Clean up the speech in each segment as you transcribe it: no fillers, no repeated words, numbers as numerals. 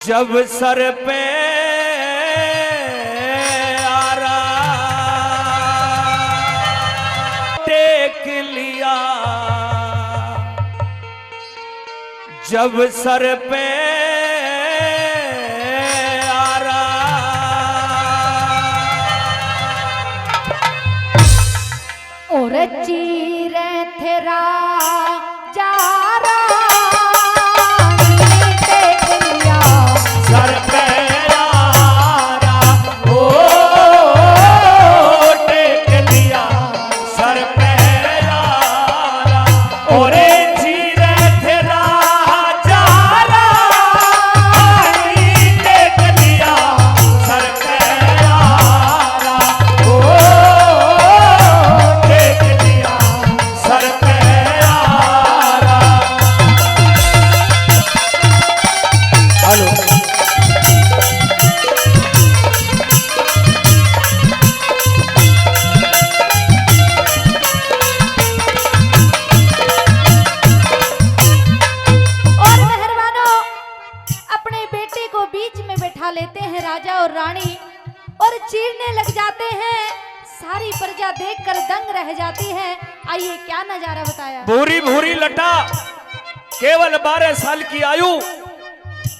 जब सर पे आरा टेक लिया, जब सर पे आरा और चीरे थेरा जारा सर पे आरा ओ टेक लिया, सर पे आरा और चीरे थेरा जारा टेक लिया, सर पे आरा ओ टेक लिया, सर पे आरा। हेलो लेते हैं राजा और रानी और चीरने लग जाते हैं। सारी प्रजा देखकर दंग रह जाती है। आइए क्या नजारा बताया। भूरी भूरी लटा, केवल 12 साल की आयु,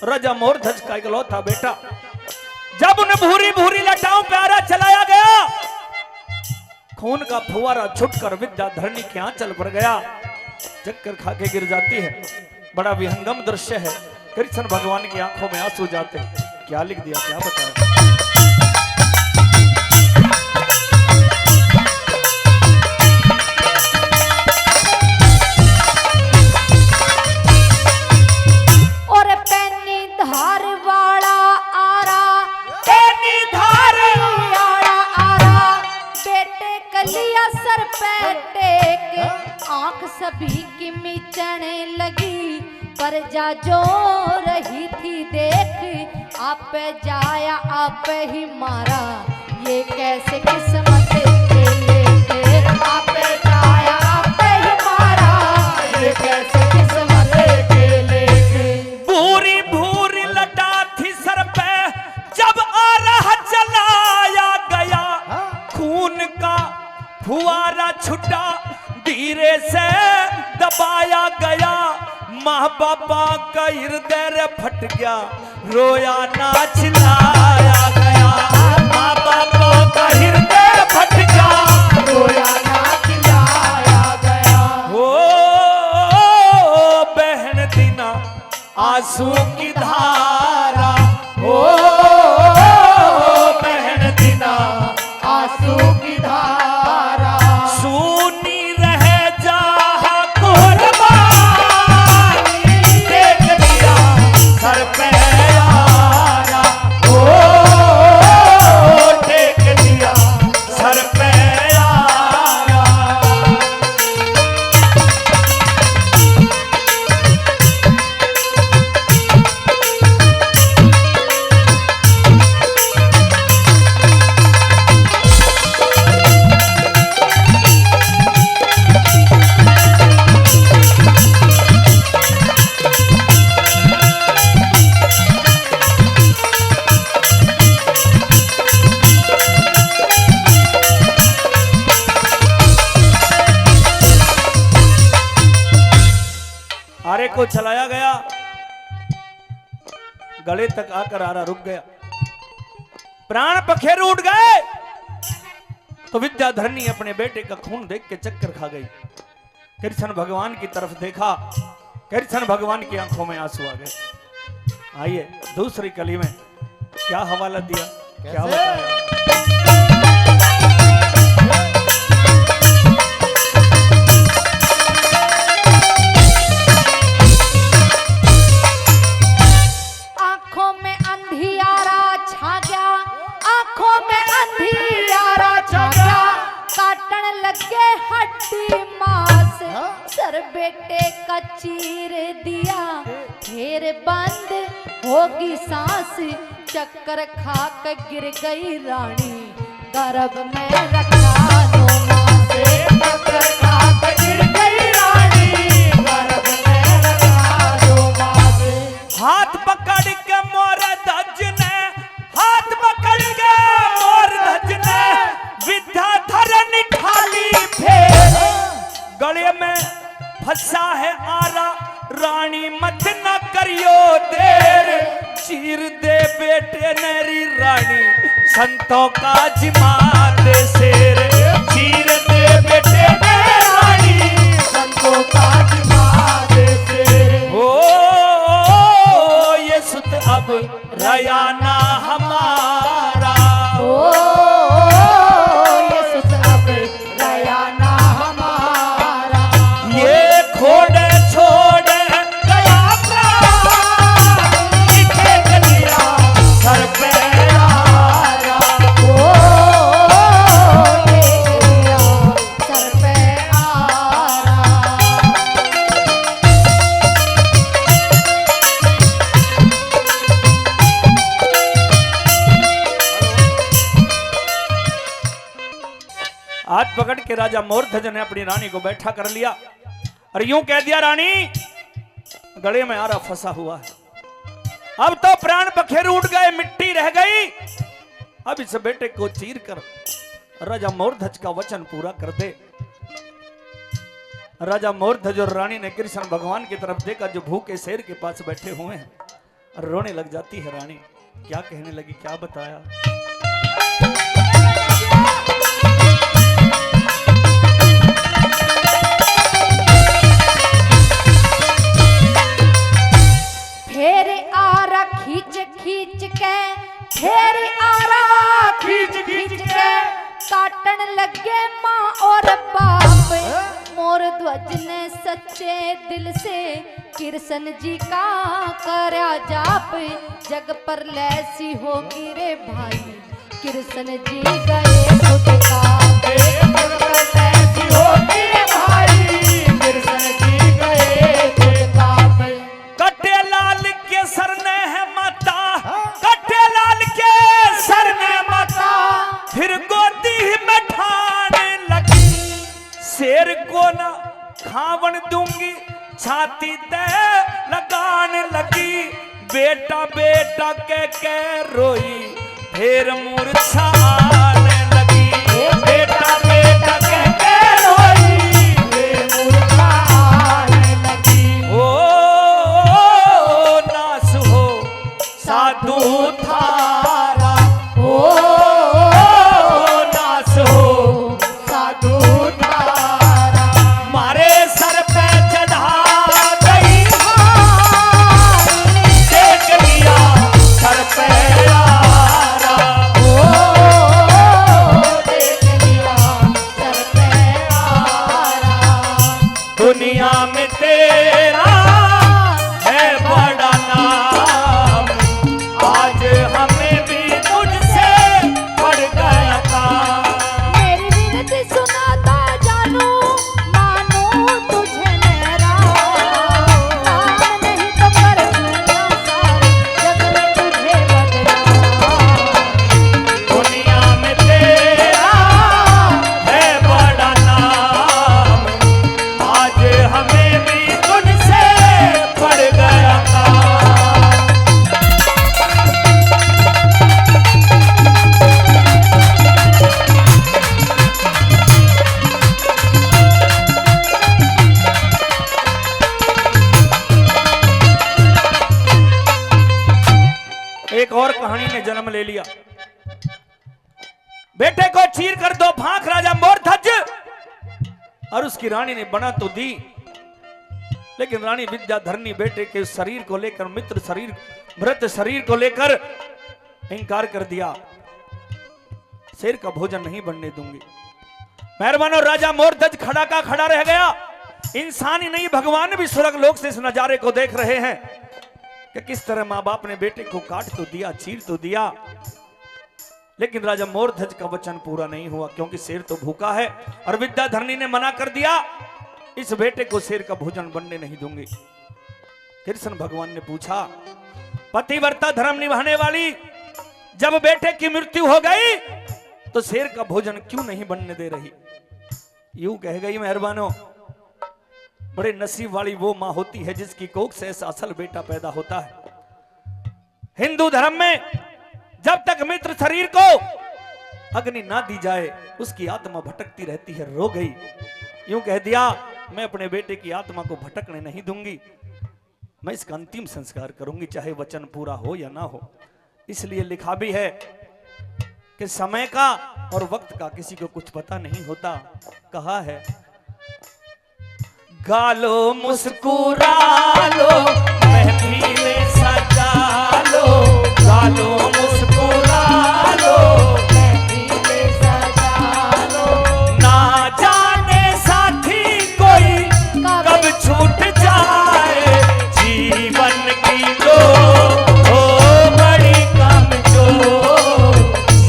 राजा मोरध्वज का इकलौता बेटा। जब उन भूरी भूरी लटाओं पे आरा चलाया गया, खून का फुवारा छुटकर विद्याधरणी के आंचल पर गया, चक्कर खाके गिर जाती है। बड़ा विहंगम दृश्य है। कृष्ण भगवान की आंखों में आंसू जाते हैं। क्या लिख दिया, क्या बताया। और पैनी धार वाला आरा, पैनी धार वाला आरा, बेटे कलिया सर पे टेक, आंख सभी की मीचने लगी। प्रजा जो रही थी देख, आप जाया आप ही मारा, ये कैसे किस्मत के लेके। आप जाया आप ही मारा, ये कैसे किस्मत के लेके। भूरी भूरी लटा थी सर पे, जब आरा चलाया गया, खून का फुवारा छुटा, धीरे से दबाया गया। माँ बापा का हृदय फट गया, रोया ना चिल्लाया गया। माँ बापा का हृदय फट गया, रोया ना चिल्लाया गया। ओ बहन दीना आंसू की धारा, ओ बहन दीना आंसू की धारा। सुनी रह जा सर पे आरा, ओ टेक लिया, सर पे आरा। आरे को चलाया गया, गले तक आकर आरा रुक गया, प्राण पखेरु उठ गए। तो विद्याधरणी अपने बेटे का खून देख के चक्कर खा गई। कृष्ण भगवान की तरफ देखा, कृष्ण भगवान की आंखों में आंसू आ गए। आइए दूसरी कली में क्या हवाला दिया, क्या बताया। लगे हड्डी मांस, सर बेटे का चीर दिया, फिर बंद होगी सांस। चक्कर खाक गिर गई रानी, गर्भ में रखा दो मास। चक्कर खाक गिर गई रानी, गर्भ में रखा दो मास। हाथ पकड़ के मोर संतों का जिमात शेर चीर दे बेटे ने रानी संतों का जिमात शेर हो ये सुत अब रयाना हमारा ओ ये सुत अब रयाना हमारा ये खोड़े छोड़ गया प्राण लिखे गलिया सर पे आरा ओ ये गलिया सर पे आरा हाथ पकड़ के राजा मोरध्वज ने अपनी रानी को बैठा कर लिया और यूं कह दिया, रानी गले में आरा फंसा हुआ है, अब तो प्राण पखेरु उड़ गए, मिट्टी रह गई, अब इस बेटे को चीर कर राजा मोरध्वज का वचन पूरा कर दे। राजा मोरध्वज और रानी ने कृष्ण भगवान की तरफ देखा जो भूखे शेर के पास बैठे हुए हैं, और रोने लग जाती है रानी। क्या कहने लगी, क्या बताया? फेर आरा खींच खींच के, फेर आरा खींच खींच के काटन लगे माँ और बाप। मोर ध्वज ने सच्चे दिल से कृष्ण जी का करा जाप। जग पर लैसी होगी रे भाई, कृष्ण जी गए खुद का। जग पर लैसी होगी रे भाई, कृष्ण जी गए खुद का। कटे लाल के सर ने है माता, कटे लाल के सर ने माता, फिर गोदी में ठाने लगी, शेर को ना खावन दूंगी, छाती ते लगाने लगी। बेटा बेटा के रोई, फिर मूर्छाने लगी। बेटा बेटा के रोई, फिर मुर्गाने लगी। ओ नास हो साधु थारा, ओ नास हो साधु तारा। मारे सर पे चढ़ा गई देख लिया सर पे आरा। देख लिया सर पे आरा। दुनिया में तेरा है बड़ा नाम, आज हमें भी तुझसे पड़ गया काम। मेरी विनती सुनाता जानू, मानो तुझे मेरा नाम नहीं तो कर दूंगा सारे जग में तुझे बदनाम। दुनिया में तेरा है बड़ा नाम, आज हमें भी तुझसे पड़ गया काम। एक और कहानी ने जन्म ले लिया। बेटे को चीर कर दो फांक राजा मोरध्वज, और उसकी रानी ने बना तो दी, लेकिन रानी विद्याधरनी बेटे के शरीर को लेकर, मित्र शरीर, मृत शरीर को लेकर इंकार कर दिया। शेर का भोजन नहीं बनने दूंगी। मेहरबानो राजा मोरध्वज खड़ा का खड़ा रह गया। इंसान ही नहीं, भगवान भी स्वर्ग लोक से इस नजारे को देख रहे हैं कि किस तरह मां बाप ने बेटे को काट तो दिया, चीर तो दिया, लेकिन राजा मोरध्वज का वचन पूरा नहीं हुआ, क्योंकि शेर तो भूखा है और विद्याधरनी ने मना कर दिया, इस बेटे को शेर का भोजन बनने नहीं दूंगी। कृष्ण भगवान ने पूछा, पतिव्रता धर्म निभाने वाली जब बेटे की मृत्यु हो गई तो शेर का भोजन क्यों नहीं बनने दे रही? यूं कह गई, मेहरबानो बड़े नसीब वाली वो मां होती है जिसकी कोख से ऐसा असल बेटा पैदा होता है। हिंदू धर्म में जब तक मित्र शरीर को अग्नि ना दी जाए उसकी आत्मा भटकती रहती है। रो गई, यूं कह दिया, मैं अपने बेटे की आत्मा को भटकने नहीं दूंगी, मैं इसका अंतिम संस्कार करूंगी, चाहे वचन पूरा हो या ना हो। इसलिए लिखा भी है कि समय का और वक्त का किसी को कुछ पता नहीं होता। कहा है, गालो मुस्कुरा लो महफिलें सजा लो, गालो मुस्कुरा लो महफिलें सजा लो, ना जाने साथी कोई कब छूट जाए, जीवन की लो हो बड़ी कमजोर,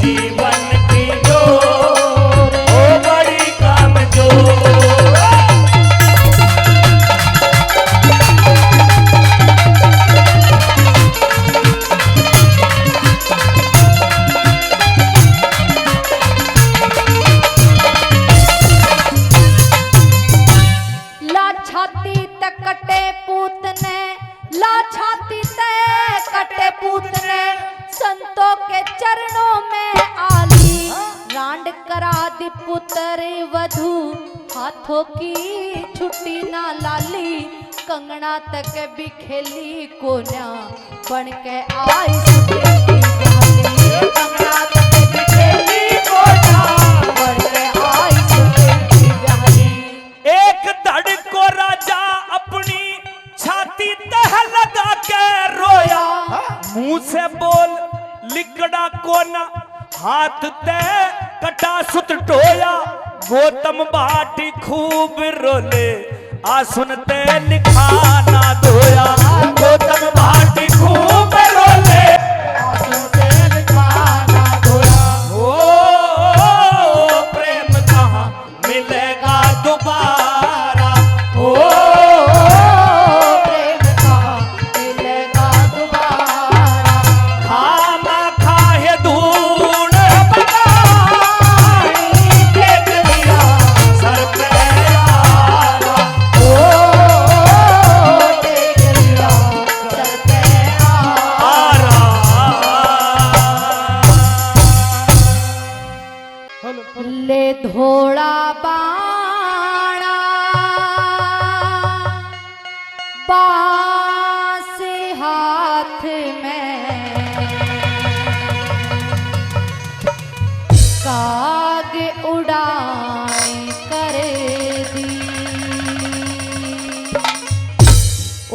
जीवन की लो हो बड़ी कमजोर। संतों के चरणों में आली, रांड करा दी पुत्र वधू, हाथों की छुट्टी ना लाली, कंगना तक भी खेली कोन्या, बन के आई सुखी जाली, कंगना तक भी खेली कोन्या, बन के आई सुखी जाली। एक धड़ को राजा अपनी छाती तह लगा के रोया, मुंह से बोल लिकड़ा कोना, हाथ ते कटा सुत टोया, गौतम बाटी खूब रोले, आ सुनते लिखा ना धोया, गौतम बाटी खूब रोले, आ सुनते लिखा ना धोया। ओ प्रेम कहाँ मिलेगा दोबारा, ओ प्रेम कहाँ मिलेगा दोबारा, खाना खाए धूल बनाई, देख लिया सर पे यारा, देख लिया सर पे आरा। ले धोड़ा बाणा बांस हाथ में, काग उड़ान कर दी,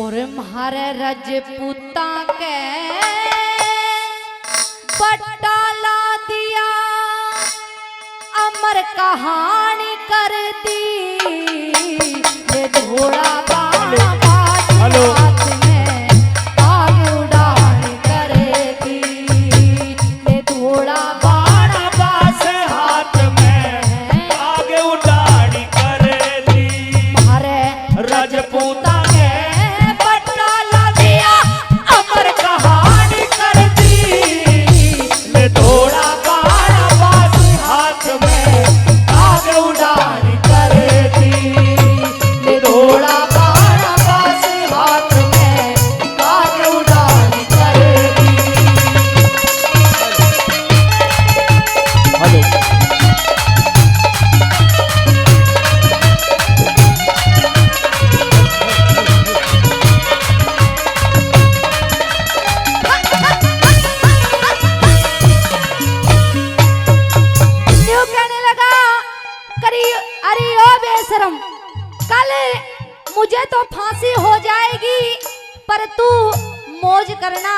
और म्हारे रजपूता के बटाला दिया, अमर कहानी कर दी, ये घोड़ा बाणा बाज हाथ में, काग उड़ान कर दी, ये घोड़ा बाणा बास हाथ में आगे उड़ान कर दी, मारे रजपूता के बटाला दिया, अमर कहानी कर दी, ले थोड़ा बाणा बास हाथ में आगे उड़ान कर दी, ले घोड़ा बाणा बाज हाथ में, काग उड़ान कर दी। हेलो यूं कहने लगा, करी अरे ओ बेशरम, कल मुझे तो फांसी हो जाएगी, पर तू मौज करना।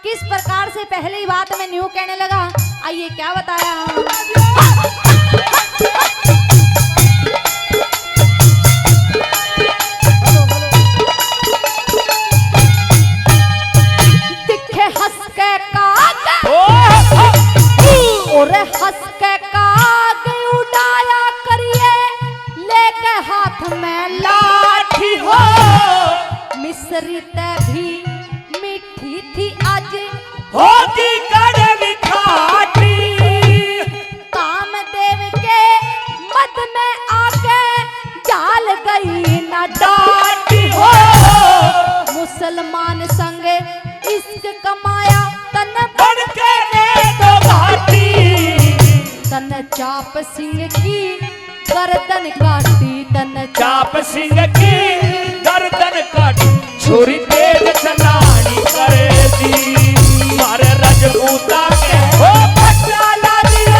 किस प्रकार से पहली बात में न्यू कहने लगा, आइए क्या बताया। दिखे हंस के काग, और हंस के काग उड़ाया करिए, लेके हाथ में लाठी हो, मिस्री ते भी मीठी थी आज, होगी कड़वी खाटी, कामदेव के मद में आके जाल गई न डाटी हो, मुसलमान संग इश्क कमाया, तन बन के ने तो घाटी, तन चाप सिंह की गर्दन काटी, तन चाप सिंह की गर्दन काटी, छुरी तेज चलानी कर दी, मारे रजपूता के हो बटाला दिया,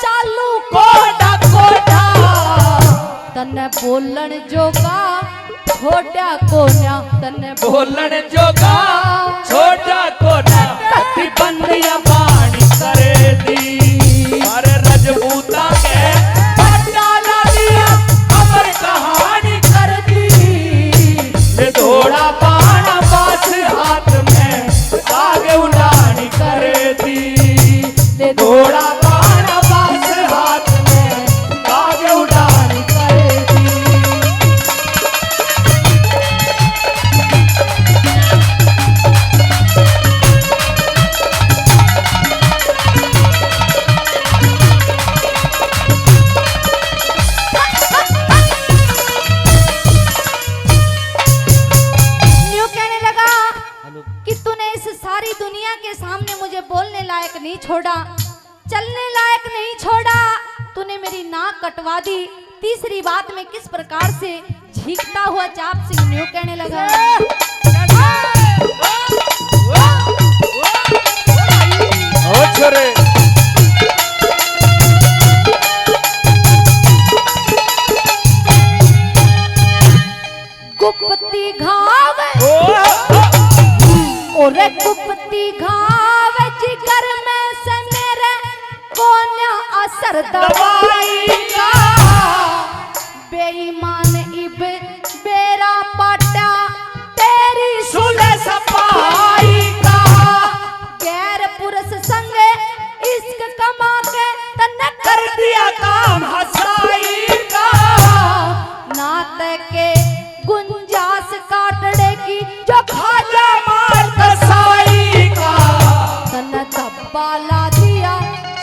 चालू कोटा कोटा तने बोलन जोगा छोटा कोन्या तने बोलन जोगा छोटा कोना कति बंदिया बाणी करे दी अरे रजपूता के डाला दिया अमर कहानी कर दी ले थोड़ा बाण पास हाथ में आगे उड़ानी करे दी ले थोड़ा बाण पास हाथ में आगे उड़ानी करे दी न्यू कहने लगा कि तूने इस सारी दुनिया के सामने मुझे बोलने लायक नहीं छोड़ा, चलने लायक नहीं छोड़ा, तूने मेरी नाक कटवा दी। तीसरी बात में किस प्रकार से झीकता हुआ चाप सिंह न्यू कहने लगा ओ छोरे गुप्ती घाव ओ और गुप्ती घाव जिगर में से मेरे कोन्या असर दवाई का बेईमान इब बेरा पाटा तेरी सुले सपाई का गैर पुरुष संग इश्क कमा के तन्ने कर दिया काम हसाई का नाते के गुंजास काटड़े की जो खाजा मार कसाई का तन धब्बा ला दिया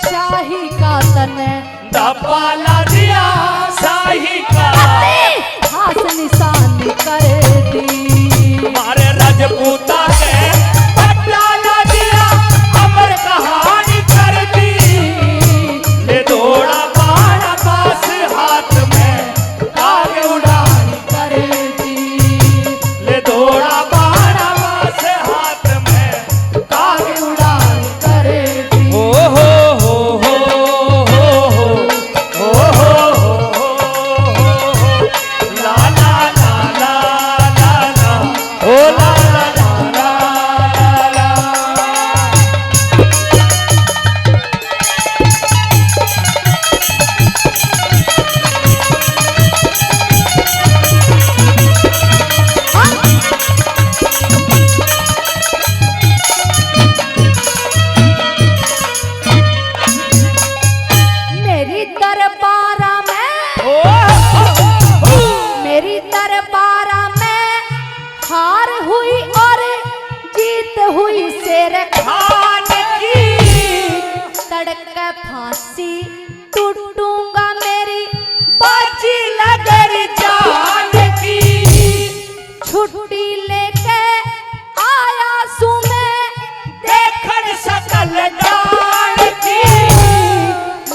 शाही का तने धब्बा ला दिया शाही का हाथ निशानी कर दी मारे रजपूता के डाला दिया अमर कहानी कर दी ले थोड़ा बाण पास हाथ में आगे उड़ानी कर दी ले थोड़ा बाण पास हाथ में आगे उड़ानी कर दी ओ हो ला ला ला ला ला ला ओ ला ला ला ला ला मेरी दरबारा में मेरी दरबारा में हार हुई और जीत हुई शेर खान की तड़क फांसी टूटूंगा मेरी बाजी लगर जान की छुट्टी लेके आया सू मैं देखन सकल जान की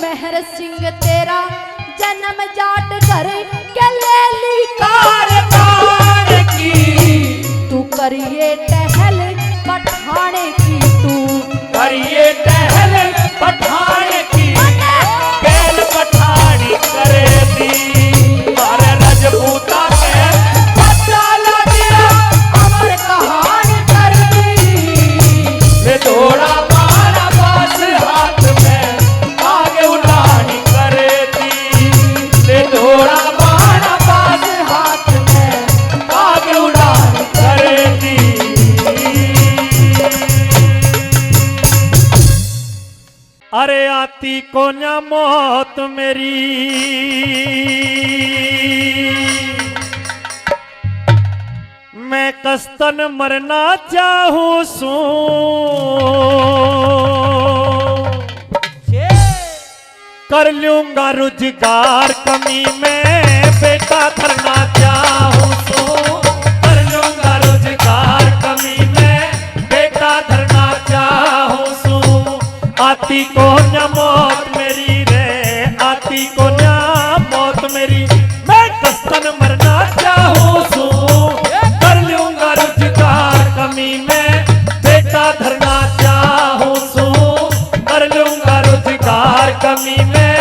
मेहर सिंह तेरा जन्म जाट घर के ले ली कारदार की तू करिए टहल पठाने की तू करिए टहल पठान की बैल पठानी करे दी मारे रजपूता के डाला दिया अमर कहानी कर दी ले थोड़ा बाण पास हाथ में आगे उड़ानी करे दी ले थोड़ा बाण पास हाथ में आगे उड़ानी करे दी अरे आती को न मौत मेरी मैं कस्तन मरना चाहूं सू कर लूंगा रोजगार कमी में बेटा धरना चाहूं सू कर लूंगा रोजगार कमी में बेटा धरना चाहूं सू आती को न मौत मेरी रे आती को न मौत मेरी मैं कस्तन मरना चाहूं सू कर लूंगा रोजगार कमी में बेटा धरना चाहूं सू कर लूंगा रोजगार कमी में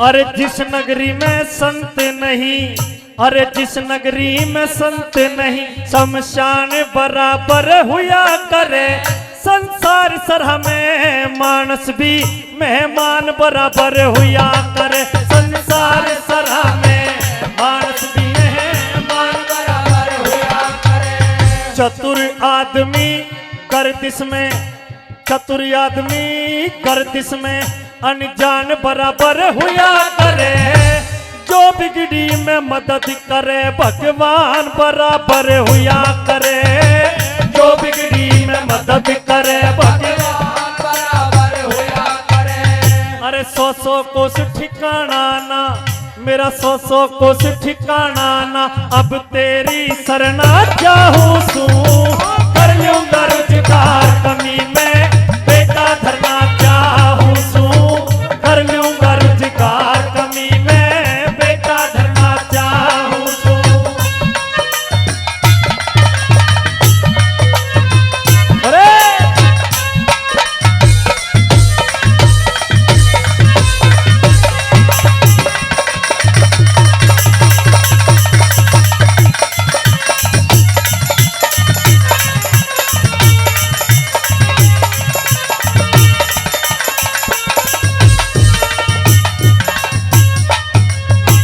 अरे जिस नगरी में संत नहीं, अरे जिस नगरी में संत नहीं, शमशान बराबर हुआ करे। संसार सरह में मानस भी मेहमान बराबर हुआ करे। संसार सरह में मानस भी मेहमान बराबर हुआ करे। चतुर आदमी गर्दिश में, चतुर आदमी गर्दिश में अनजान बराबर हुआ करे। जो बिगड़ी में मदद करे भगवान बराबर हुआ करे। जो बिगड़ी में मदद करे भगवान बराबर हुआ करे। अरे 100 कोस ठिकाना ना, मेरा 100 कोस ठिकाना ना, अब तेरी शरणा चाहूं सू। कर लूंगा रोजगार कमी में बेटा धरना चाहूं सू। कर लूंगा रोजगार कमी में बेटा धरना चाहूं सू। अरे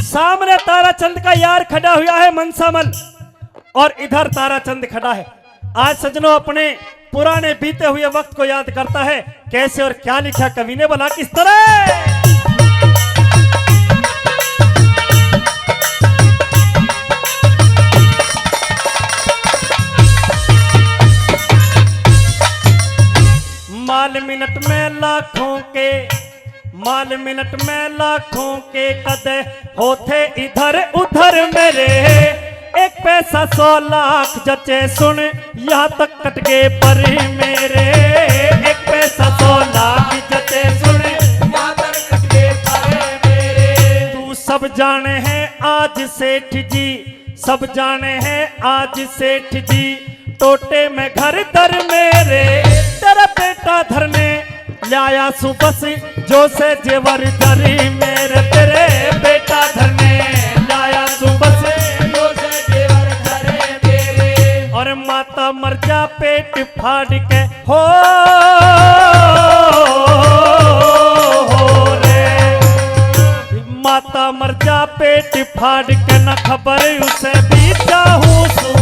सामने ताराचंद का यार खड़ा हुआ है मनसामल, और इधर ताराचंद खड़ा है। आज सजनों अपने पुराने बीते हुए वक्त को याद करता है। कैसे और क्या लिखा कवि ने, बोला किस तरह। माल मिनट में लाखों के, माल मिनट में लाखों के कदे होते इधर उधर मेरे। एक पैसा 100 लाख जचे सुन, यहाँ तक कट गए पर मेरे। एक पैसा 100 लाख जचे सुन, यहाँ तक कट गए पर मेरे। तू सब जाने हैं आज सेठ जी, सब जाने हैं आज सेठ जी, टोटे में घर दर मेरे। तेरा बेटा धरने लाया सुबस जो से जेवर दरी मेरे। तेरे बेटा धरने लाया सुबस जो से जेवर दरे मेरे। और माता मर जा पेट फाड़ के हो रे। माता मर जा पेट फाड़ के, न खबर उसे भी चाहूं सू।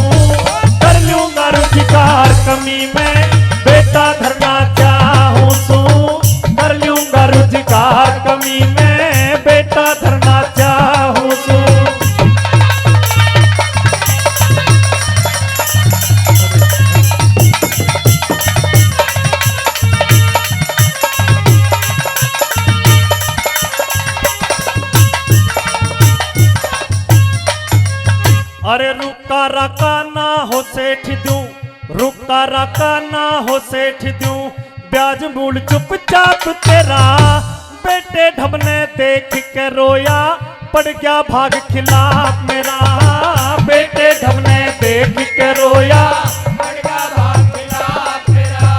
कर लूंगा रोजगार कमी में बेटा धरना चाहूं सू। कर लूंगा रोजगार कमी में बेटा धरना चाहूं सू। अरे रुका रका ना हो सेठ दूं, रुका रका ना हो सेठ दूं, ब्याज मूल चुपचाप तेरा। बेटे ढबने देख के रोया, पड़ गया भाग खिलाफ मेरा। बेटे ढबने देख के रोया, पड़ गया भाग खिलाफ मेरा।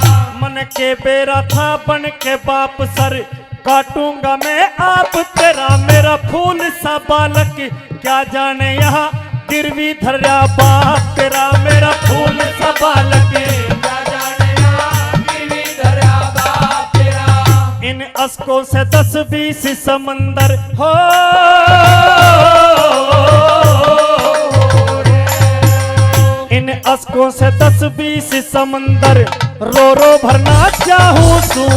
मन के बेरा था बन के बाप सर, काटूंगा मैं आप तेरा। मेरा फूल सा बालक क्या जाने यहाँ गिरवी धरा बाप तेरा। मेरा फूल सा बालक क्या जाने यहाँ गिरवी धरा बाप तेरा। इन अश्कों से 10-20 समंदर हो इन अश्कों से 10-20 समंदर रो रो भरना चाहूं सू।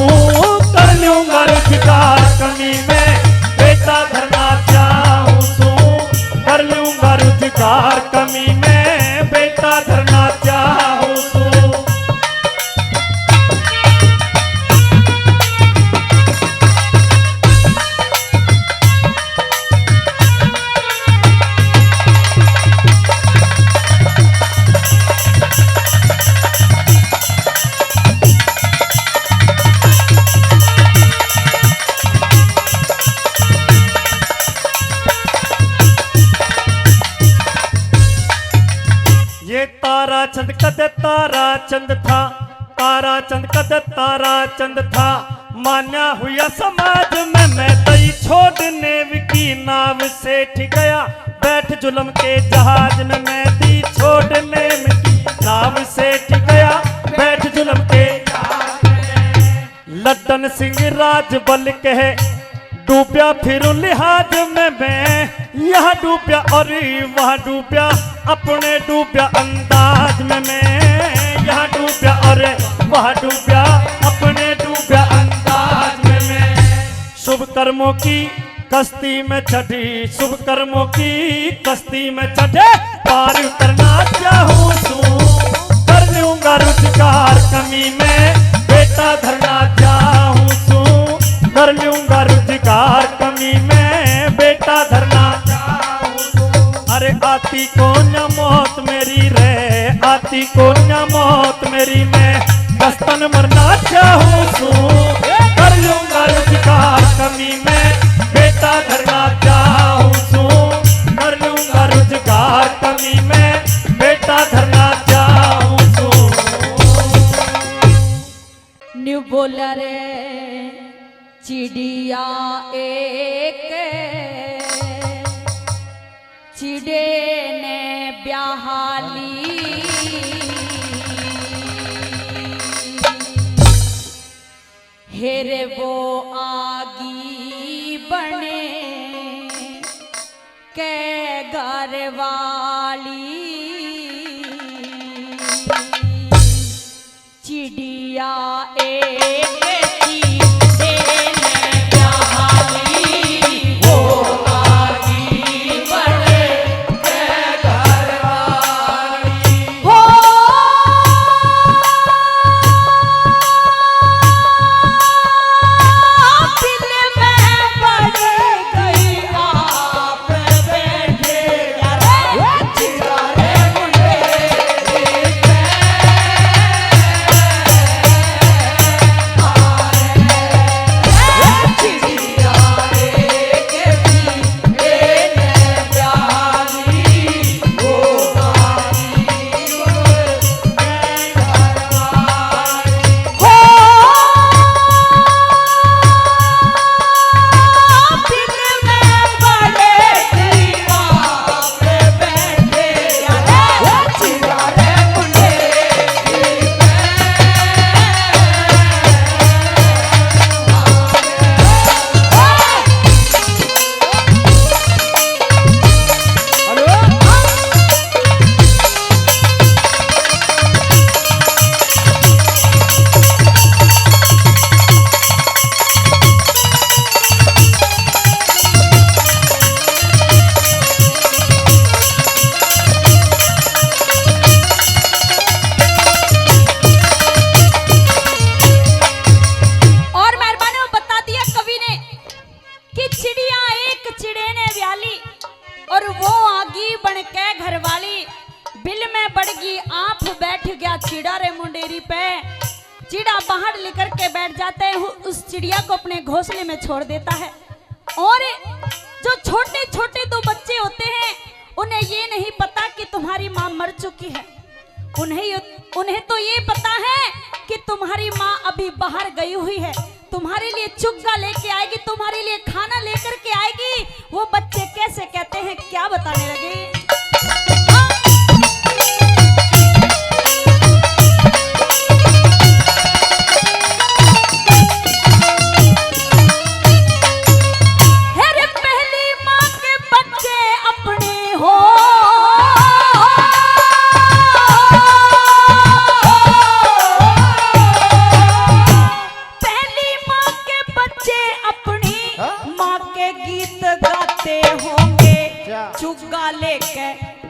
कर लूंगा रोजगार कमी में बेटा धरना चाहूं सू। कर लूंगा रोजगार कमी में बेटा धरना चाहूं सू। ये ताराचंद कद ताराचंद था, ताराचंद कद ताराचंद था। मान्या हुआ समाज में मैं तई छोड़ने सेठ गया बैठ जुल्म के जहाज में, मैं दी छोड़ने की नाव सेठ गया बैठ जुल्म के जहाज में। लड्डन सिंह राज बल कहे डूबया फिर लिहाज में, मैं यहाँ डूबया और वहाँ डूबया, अपने डूबया अंदाज में, मैं यहाँ डूबया और वहाँ डूबया, अपने डूबया अंदाज में। मैं शुभ कर्मों की कश्ती में चढ़ी, शुभ कर्मों की कश्ती में चढ़े, पार उतरना चाहूँ तू, कर लूंगा रोजगार कमी में, बेटा धरना चाहूँ तू, कर लूंगा रोजगार कमी में, बेटा धरना चाहूँ तू। अरे आती को न मौत मेरी रे, आती को न मौत मेरी, मैं दस्तन मरना चाहूँ तू, कर लूंगा रोजगार कमी में, बेटा धरना चाहूँ तू, कर लूंगा रोजगार कमी में, बेटा धरना चाहूँ तू। न्यू बोला रे चिड़िया एक चिड़े ने ब्याहाली, हेरे वो आगी बने के घर वाली, चिड़िया एक चिड़ा बाहर लेकर के बैठ जाते हैं, उस चिड़िया को अपने घोंसले में छोड़ देता है। और जो छोटे छोटे दो बच्चे होते हैं उन्हें ये नहीं पता कि तुम्हारी माँ मर चुकी है, उन्हें तो ये पता है कि तुम्हारी माँ अभी बाहर गई हुई है, तुम्हारे लिए चुग्गा लेके आएगी, तुम्हारे लिए खाना लेकर के आएगी। वो बच्चे कैसे कहते हैं क्या बताने लगे।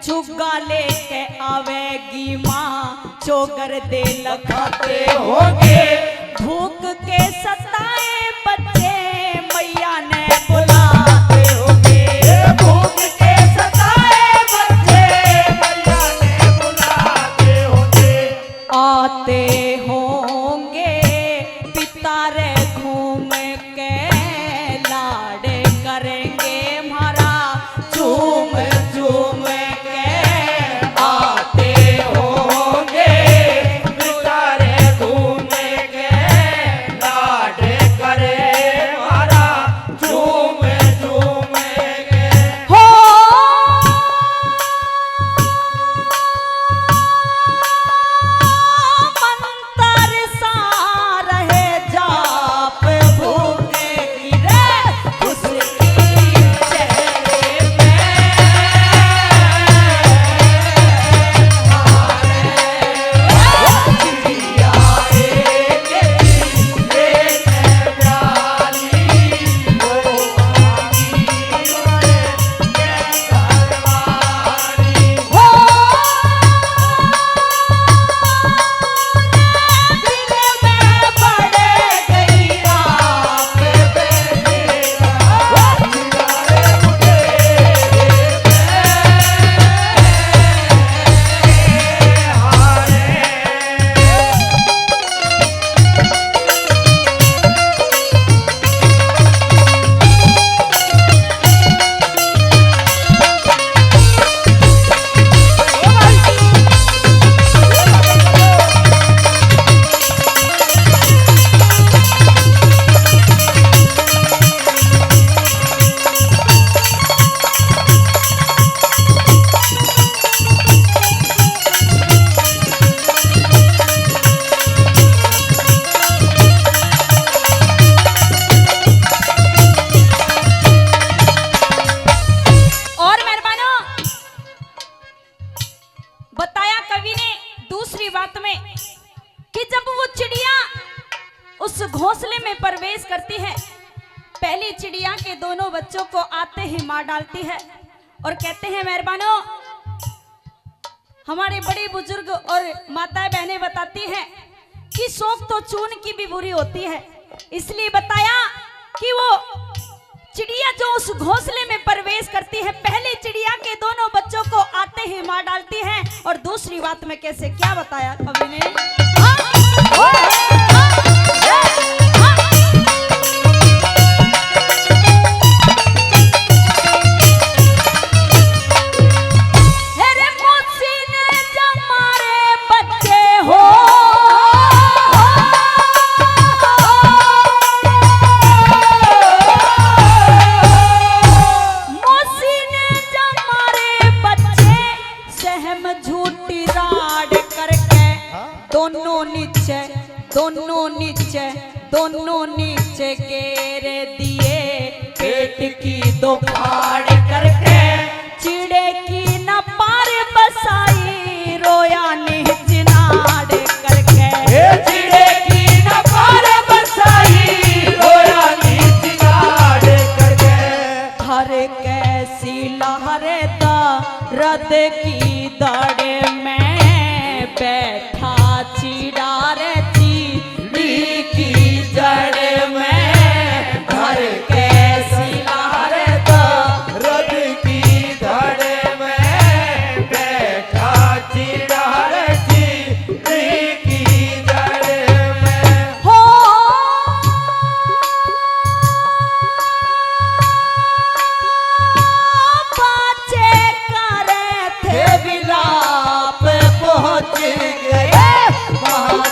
चुग्गा लेके आवेगी माँ, चोगर दे लगाते होंगे, भूख के सताए बच्चे मैया ने बुलाते होंगे, भूख के सताए बच्चे मैया ने बुलाते होंगे। आते होंगे पितारे घूम के लाड़े करेंगे मारा, झूम झूम लाड बच्चों को आते ही मार डालती है और कहते हैं मेहरबानो, हमारे बड़े बुजुर्ग और माताएं बहनें बताती हैं कि शौक तो चून की भी बुरी होती है। इसलिए बताया कि वो चिड़िया जो उस घोंसले में प्रवेश करती है, पहले चिड़िया के दोनों बच्चों को आते ही मार डालती है। और दूसरी बात में कैसे क्या बताया कवि ने, दोनों नीचे घेर दिए, पेट की दो फाड़ करके चिड़े की न पार बसाई, रोया निज नाड़ करके, चिड़े की न पार बसाई, रोया निज नाड़ करके। हर कैसी लहरे दर्द की दाड़े में बैठा चिड़ा रे की जड़ में, घर कैसी लहर दर्द की धड़ में बैठा चिड़ा की जड़ में हो। बच्चे करे थे विलाप, पहुंच गए वहां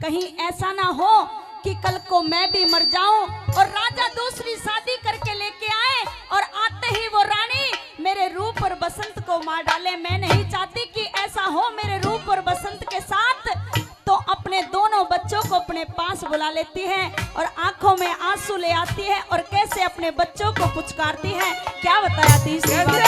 कहीं ऐसा ना हो कि कल को मैं भी मर जाऊं और राजा दूसरी शादी करके लेके आए और आते ही वो रानी मेरे रूप और बसंत को मार डाले। मैं नहीं चाहती कि ऐसा हो मेरे रूप और बसंत के साथ। तो अपने दोनों बच्चों को अपने पास बुला लेती है और आंखों में आंसू ले आती है और कैसे अपने बच्चों को पुचकारती है। क्या बताया थी इस बात में?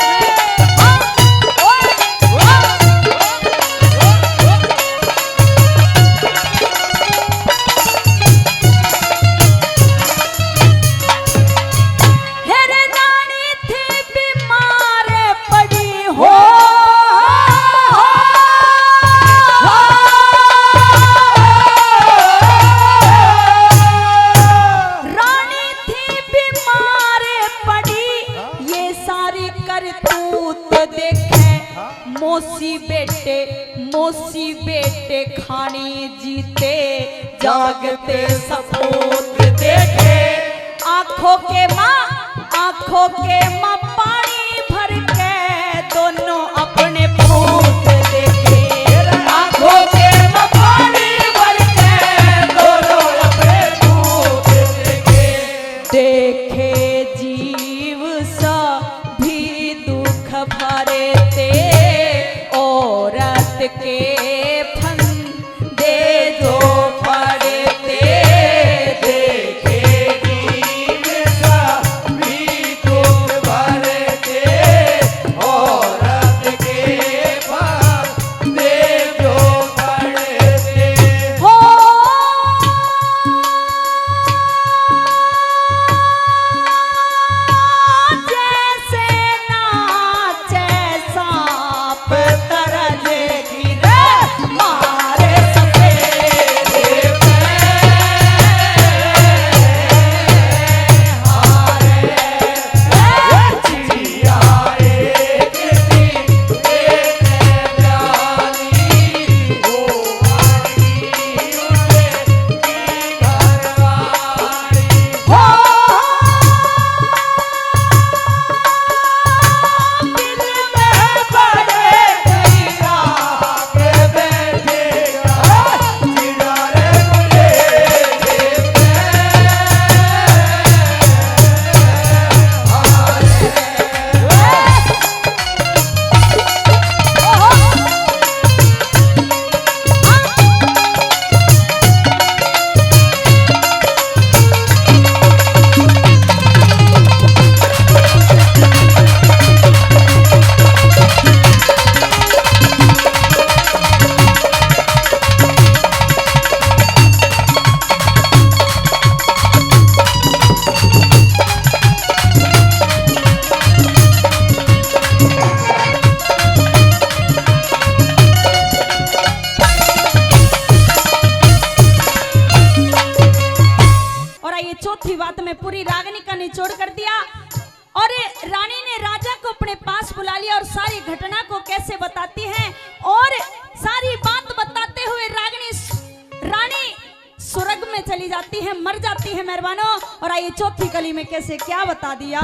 मौसी बेटे खानी जीते जागते सपूत देखे, आंखों के माँ पानी भर के दोनों अपने पूत देखे, आंखों के माँ पानी भर के दोनों अपने पूत देखे जीव सा भी दुख भरे ते औरत के फंदे जो पड़ते देखे जीव सा भी दुख भरे अपने पास बुला लिया और सारी घटना को कैसे बताती है और सारी बात बताते हुए रानी स्वर्ग में चली जाती है, मर जाती है मेहरबानों। और आइए चौथी कली में कैसे क्या बता दिया।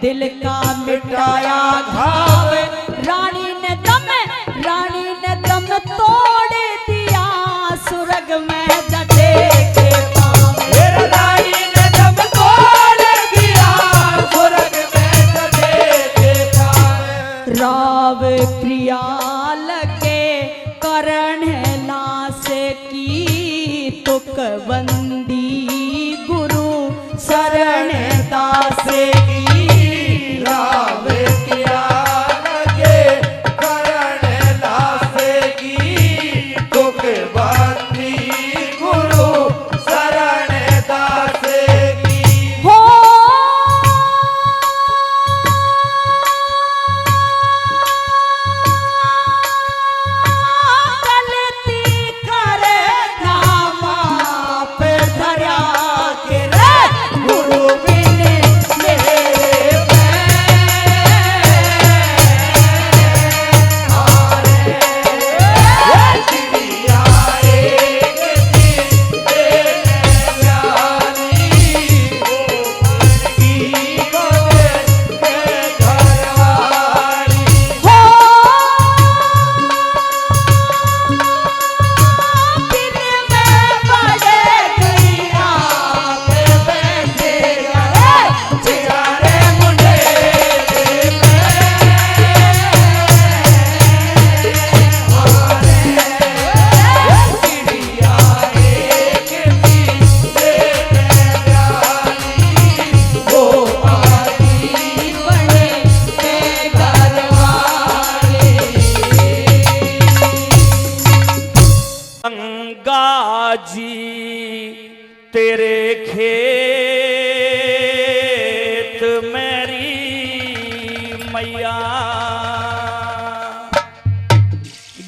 दिल का मिटाया घाव, रानी ने दम तोड़ दिया स्वर्ग में जटे के पाँव। रानी ने दम तोड़ दिया स्वर्ग में जटे के पाँव। राव प्रिया लगे करण लाश की तुकबंदी गुरु शरण दास की। राव किया लगे करण लाश की तुकबंदी गुरु शरण दास की। हो गलती करे ना माफ धरा के रे गुरु बिन मेरे तेरे खेत मेरी मैया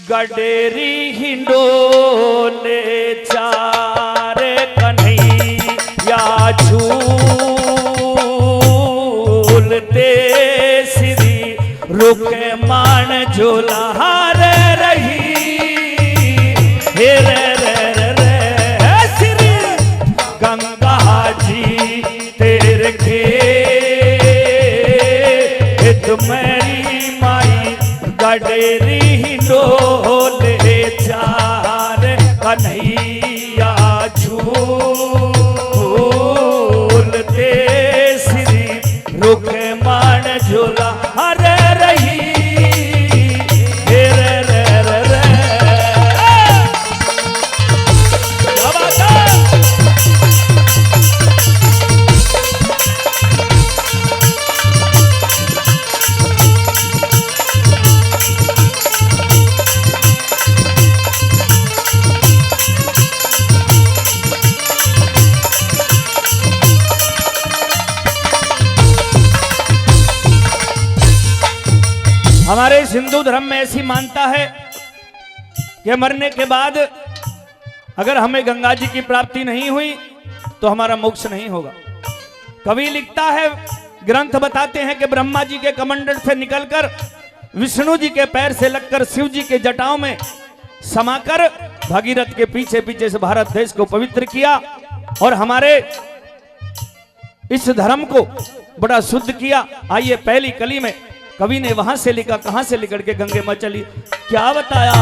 गडेरी हिंडोले चार कन्हैया झूलते श्री रुके मान झूला रही हे रे गंगा जी तेरे खेत मेरी माई गडेरी हिंडोले चार कन्हैया झूलते श्री रुके मान झूला हरे रही हे रे रे रे रे। हमारे इस हिंदू धर्म में ऐसी मानता है कि मरने के बाद अगर हमें गंगा जी की प्राप्ति नहीं हुई तो हमारा मोक्ष नहीं होगा। कवि लिखता है, ग्रंथ बताते हैं कि ब्रह्मा जी के कमंडल से निकलकर विष्णु जी के पैर से लगकर शिव जी के जटाओं में समाकर भागीरथ के पीछे पीछे से भारत देश को पवित्र किया और हमारे इस धर्म को बड़ा शुद्ध किया। आइए पहली कली में कवि ने वहां से लिखा, कहां से लिखकर के गंगे में चली, क्या बताया।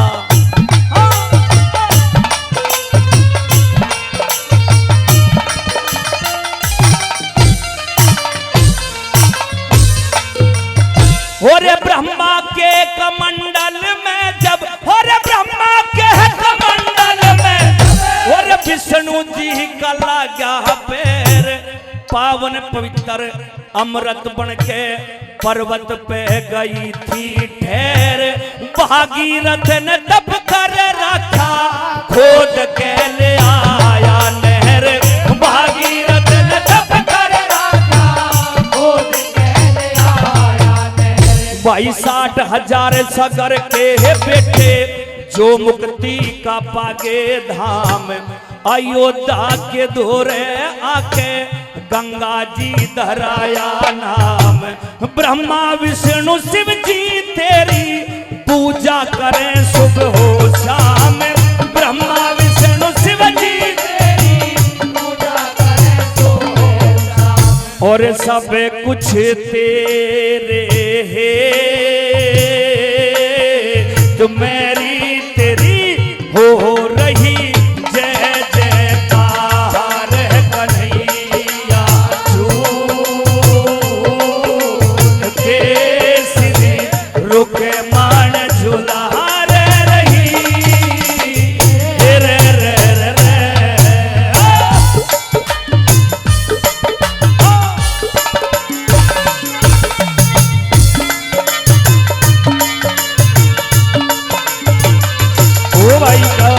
और ब्रह्मा के कमंडल में जब, और ब्रह्मा के कमंडल में, और विष्णु जी का लागा पैर, पावन पवित्र अमृत बन के पर्वत पे गई थी ठहर। भागीरथ ने तप कर रखा, खोद के ले आया नहर। भागीरथ ने तप कर रखा, खोद के ले आया नहर। 62,000 सगर के बेटे जो मुक्ति का पागे धाम, अयोध्या के दौरे आके गंगा जी धराया नाम। ब्रह्मा विष्णु शिव जी तेरी पूजा करें सुबह हो शाम। ब्रह्मा विष्णु शिव जी तेरी पूजा करें सुबह हो शाम। और सब कुछ तेरे है, तो मेरी तेरी हो रही जय जयकार कन्हैया। झूल के सिरी रुके मान झूला रही रे रे रे रे। ओ भाई का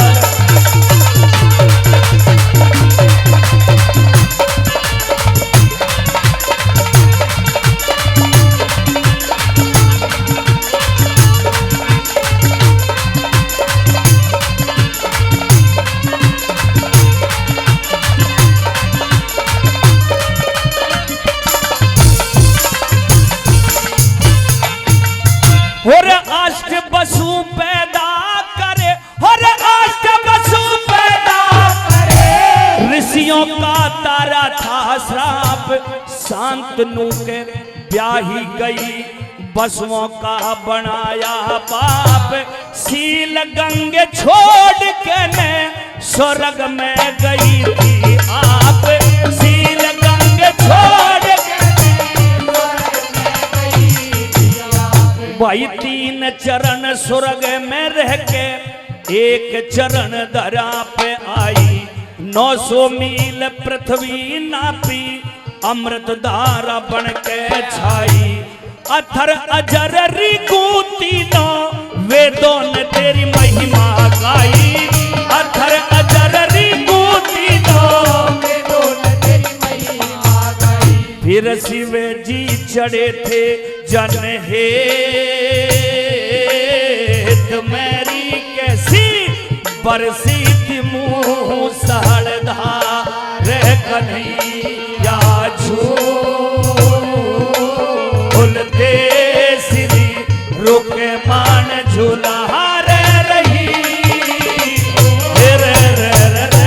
और अष्ट वसु पैदा करे, और अष्ट वसु पैदा करे। ऋषियों का तारा था श्राप, शांतनु के ब्याही गई, वसुओं का बनाया बाप। सील गंगे छोड़ के ने स्वर्ग में गई थी आप। सील गंगे छोड़ के भाई 3 चरण स्वर्ग में रह के एक चरण धरा पे आई। 900 मील पृथ्वी नापी, अमृत धारा बन के छाई। अथर अजर रिगूती नो वेदों ने तेरी महिमा गाई। अथर अजर रिगूती नो वेदों ने तेरी महिमा गाई। फिर शिव जी चढ़े थे जन हे, मेरी कैसी बरसी थी मुँह सहड़धार कन्हैया। झूल दे सिरी रुके मान झूला रही रे रे रे रे।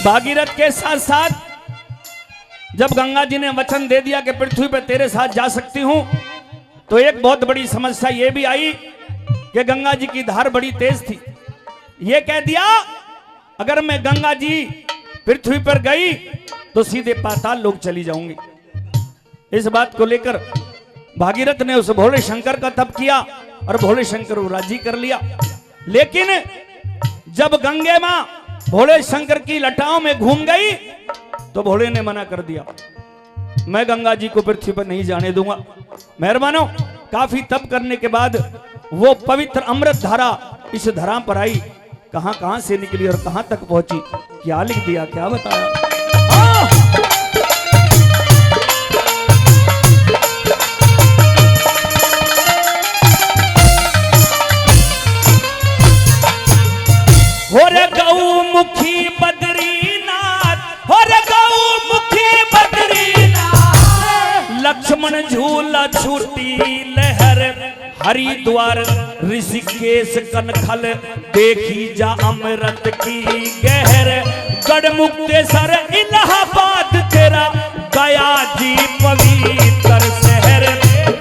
भागीरथ के साथ साथ जब गंगा जी ने वचन दे दिया कि पृथ्वी पर तेरे साथ जा सकती हूं, तो एक बहुत बड़ी समस्या यह भी आई कि गंगा जी की धार बड़ी तेज थी। यह कह दिया अगर मैं गंगा जी पृथ्वी पर गई तो सीधे पाताल लोक चली जाऊंगी। इस बात को लेकर भागीरथ ने उस भोले शंकर का तप किया और भोले शंकर को राजी कर लिया। लेकिन जब गंगे मां भोले शंकर की लटाओं में घूम गई तो भोले ने मना कर दिया, मैं गंगा जी को पृथ्वी पर नहीं जाने दूंगा। मेहरबानों, काफी तप करने के बाद वो पवित्र अमृत धारा इस धरा पर आई। कहां कहां से निकली और कहां तक पहुंची, क्या लिख दिया, क्या बताया। और गौमुखी बद्रीनाथ, और गौमुखी बद्रीनाथ, लक्ष्मण झूला छूटी लहर, हरिद्वार ऋषिकेश कनखल, देखी जा अमृत की गहर, गढ़ मुक्तेश्वर इलाहाबाद तेरा गया जी पवित्र शहर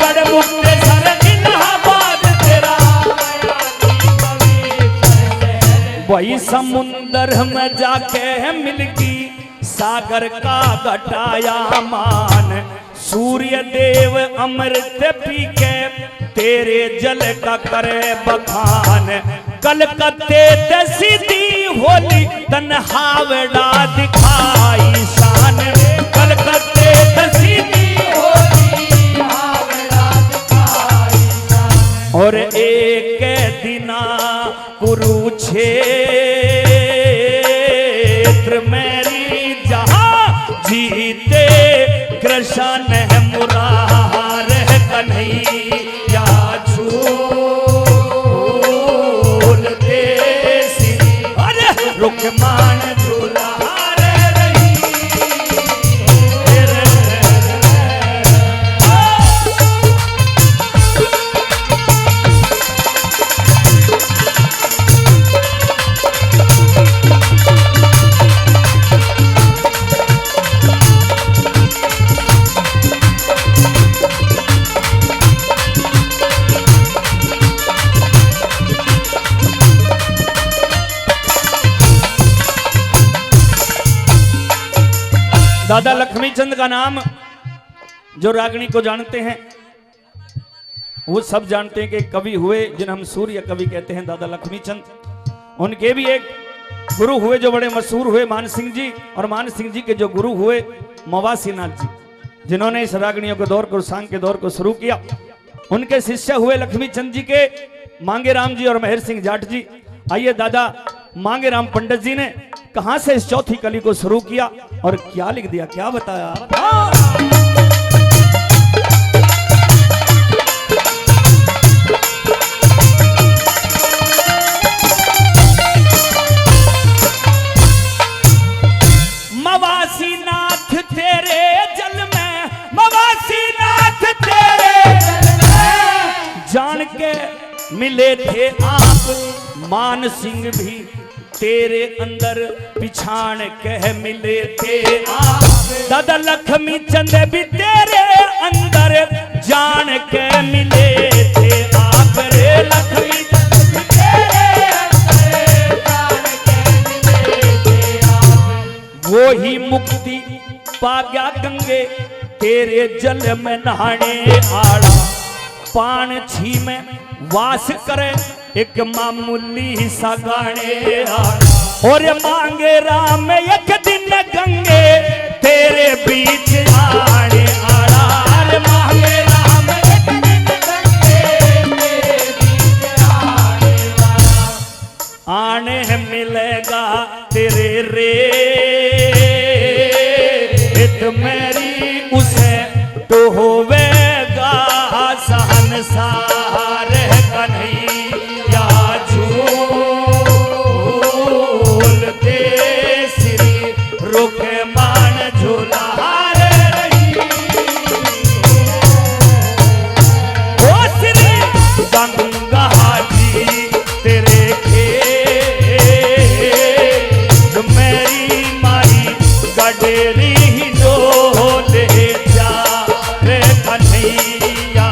गढ़मुक्तेश्वर इलाहाबाद तेरा वही समुंदर में जाके मिलगी सागर का घटाया मान सूर्य देव अमृत पी के तेरे जल का करे बखान कलकत्ते ते सीधी होली तन्हावड़ा दिखाई शान कलकत्ते ते सीधी होली हावड़ा दिखाई शान और एक दिना कुरुक्षेत्र मेरी जहां जीते कृष्ण है मुरार कन्हैया झूलते श्री अरे रुक्मान झूला दादा लक्ष्मीचंद का नाम जो रागिणी को जानते हैं वो सब जानते हैं कि कवि हुए जिन्हें हम सूर्य कवि कहते हैं दादा लक्ष्मीचंद। उनके भी एक गुरु हुए जो बड़े मशहूर हुए मान सिंह जी, और मान सिंह जी के जो गुरु हुए मवासी नाथ जी, जिन्होंने इस रागिणियों के दौर को सांग के दौर को शुरू किया। उनके शिष्य हुए लक्ष्मीचंद जी के मांगेराम जी और मेहर सिंह जाट जी। आइए दादा मांगेराम पंडित जी ने कहां से इस चौथी कली को शुरू किया और क्या लिख दिया, क्या बताया। मवासी नाथ तेरे जल में, मवासी नाथ तेरे जल में जान के मिले थे आप मान सिंह भी तेरे अंदर पिछाड़ कह मिले थे आप दादा लक्ष्मी चंद भी तेरे अंदर जान के मिले थे आप रे लक्ष्मी चंद भी तेरे अंदर जान के मिले थे आप वो ही मुक्ति पा गया गंगे तेरे जल में नहाने आड़ा पान छी में वास करे एक मामूली सा गाने और मांगे राम एक दिन गंगे तेरे बीच आने आड़ा मांगे राम एक दिन गंगे तेरे बीच आने मिलेगा तेरे रेत मेरी उसे तो होवेगा सहनसार कन्हैया झूलते श्री रुक्मान झूला रही ओ श्री गंगा जी तेरे खेत मेरी माई गडेरी डोले जा रे कन्हैया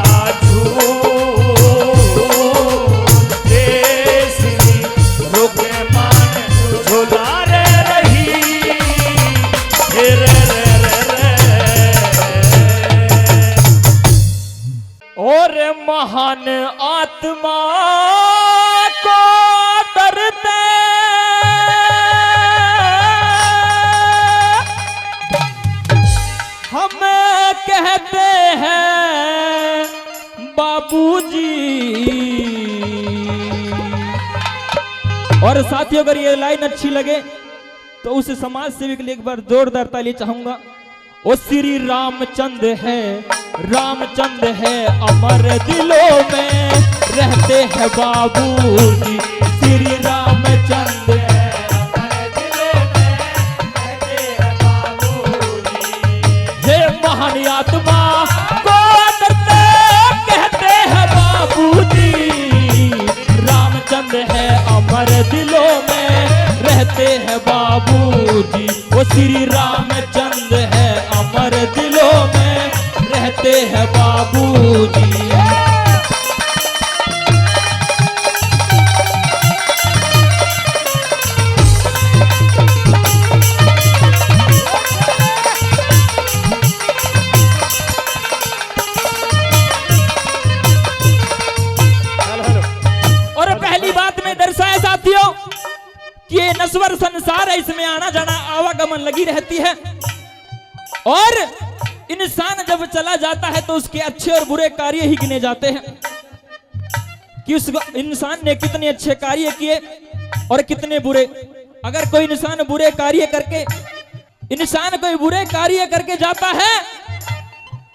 महान आत्मा को डरते हमें कहते हैं बाबूजी। और साथियों अगर ये लाइन अच्छी लगे तो उस समाज सेवी के लिए एक बार जोरदार ताली चाहूंगा। ओ श्री रामचंद्र है, रामचंद्र है अमर दिलों में रहते हैं बाबूजी। श्री रामचंद्र है अमर दिलों में रहते हैं बाबूजी। हे महान आत्मा को डरते कहते हैं बाबूजी। रामचंद्र है अमर दिलों में रहते हैं बाबूजी। वो श्री रामचंद्र है अमर दिल हैं बाबूजी। और पहली बात में दर्शाया साथियों कि ये नश्वर संसार है, इसमें आना जाना आवागमन लगी रहती है और इंसान जब चला जाता है तो उसके अच्छे और बुरे कार्य ही गिने जाते हैं कि उस इंसान ने कितने अच्छे कार्य किए और कितने बुरे। अगर कोई इंसान बुरे कार्य करके कोई बुरे कार्य करके जाता है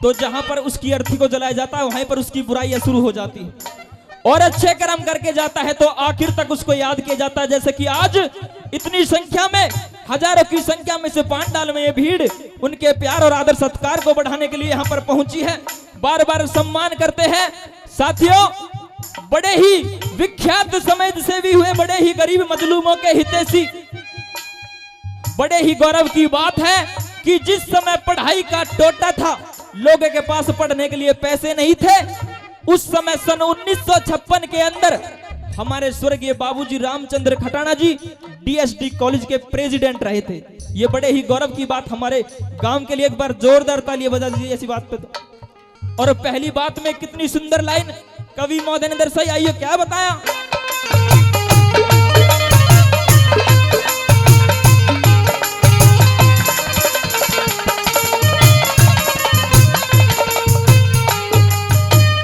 तो जहां पर उसकी अर्थी को जलाया जाता है वहीं पर उसकी बुराइयां शुरू हो जाती है। और अच्छे कर्म करके जाता है तो आखिर तक उसको याद किया जाता है। जैसे कि आज इतनी संख्या में, हजारों की संख्या में से पांडाल में ये भीड़ उनके प्यार और आदर सत्कार को बढ़ाने के लिए यहाँ पर पहुंची है, बार बार सम्मान करते हैं। साथियों, बड़े ही विख्यात समाज सेवी हुए, बड़े ही गरीब मजलूमों के हितैषी, बड़े ही गौरव की बात है कि जिस समय पढ़ाई का टोटा था, लोगों के पास पढ़ने के लिए पैसे नहीं थे, उस समय सन 1956 के अंदर हमारे स्वर्गीय बाबूजी रामचंद्र खटाना जी डीएसडी कॉलेज के प्रेसिडेंट रहे थे। ये बड़े ही गौरव की बात हमारे गांव के लिए, एक बार जोरदार तालियां बजा दीजिए ऐसी बात पे तो। और पहली बात में कितनी सुंदर लाइन कवि महोदय ने दर्शाई, आइए क्या बताया।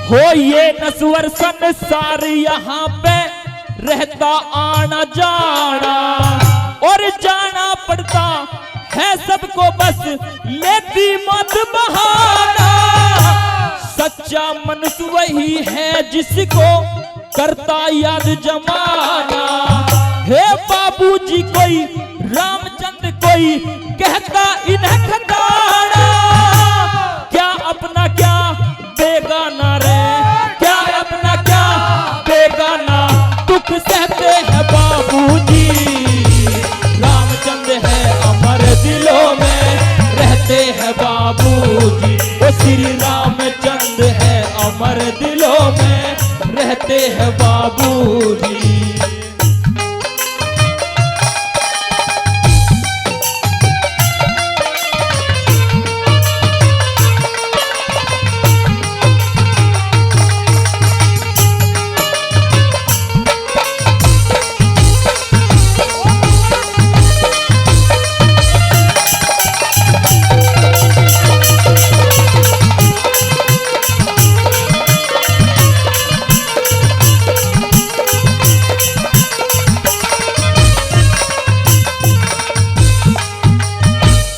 हो ये नश्वर संसार यहाँ पे रहता आना जाना और जाना पड़ता है सबको, बस लेती मत बहाना। सच्चा मनुष्य वही है जिसको करता याद जमाना। हे बाबूजी कोई रामचंद्र कोई कहता इन्हें खटाना, क्या अपना क्या बेगाना रे, क्या अपना क्या बेगाना, दुख सहते हैं बाबूजी। रामचंद्र है अमर दिलों में रहते हैं बाबूजी, वो श्री रामचंद्र है अमर दिलों में रहते हैं बाबूजी।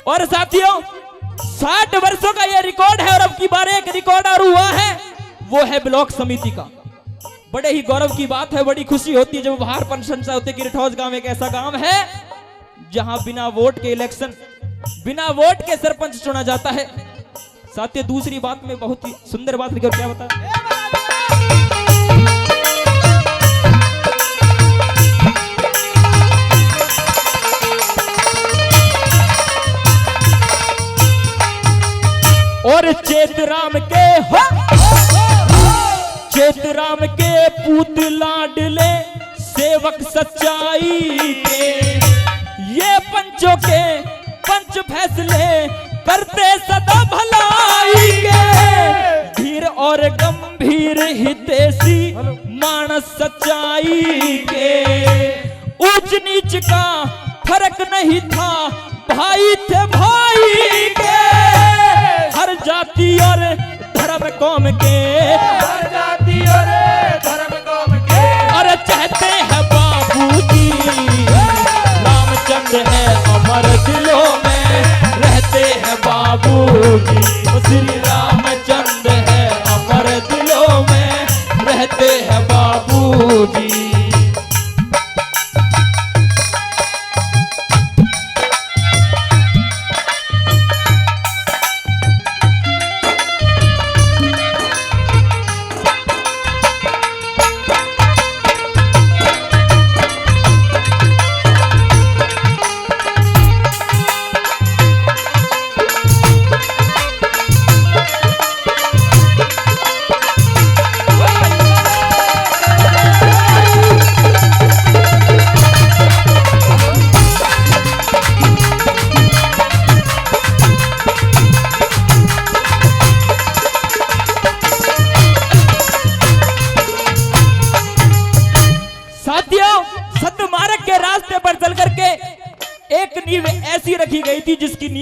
और साथियों 60 वर्षों का ये रिकॉर्ड है और अब की बार एक रिकॉर्ड और हुआ है, वो है ब्लॉक समिति का। बड़े ही गौरव की बात है, बड़ी खुशी होती है जब बाहर प्रशंसा होती है कि रिठौज गांव एक ऐसा गांव है जहां बिना वोट के इलेक्शन, बिना वोट के सरपंच चुना जाता है। साथियों दूसरी बात में बहुत ही सुंदर बात लिखी, क्या बता। और चेतराम के चेतराम के पूत लाडले सेवक सच्चाई के, ये पंचों के पंच फैसले करते सदा भलाई के। धीर और गंभीर हितैषी मानस सच्चाई के, ऊंच नीच का फर्क नहीं था, भाई थे भाई के। हर जाति और धर्म कौम के, हर जाति और धर्म कौम के, और चाहते हैं बाबूजी। रामचंद्र है अमर दिलों में रहते हैं बाबूजी, श्री रामचंद्र है अमर दिलों में रहते हैं बाबूजी।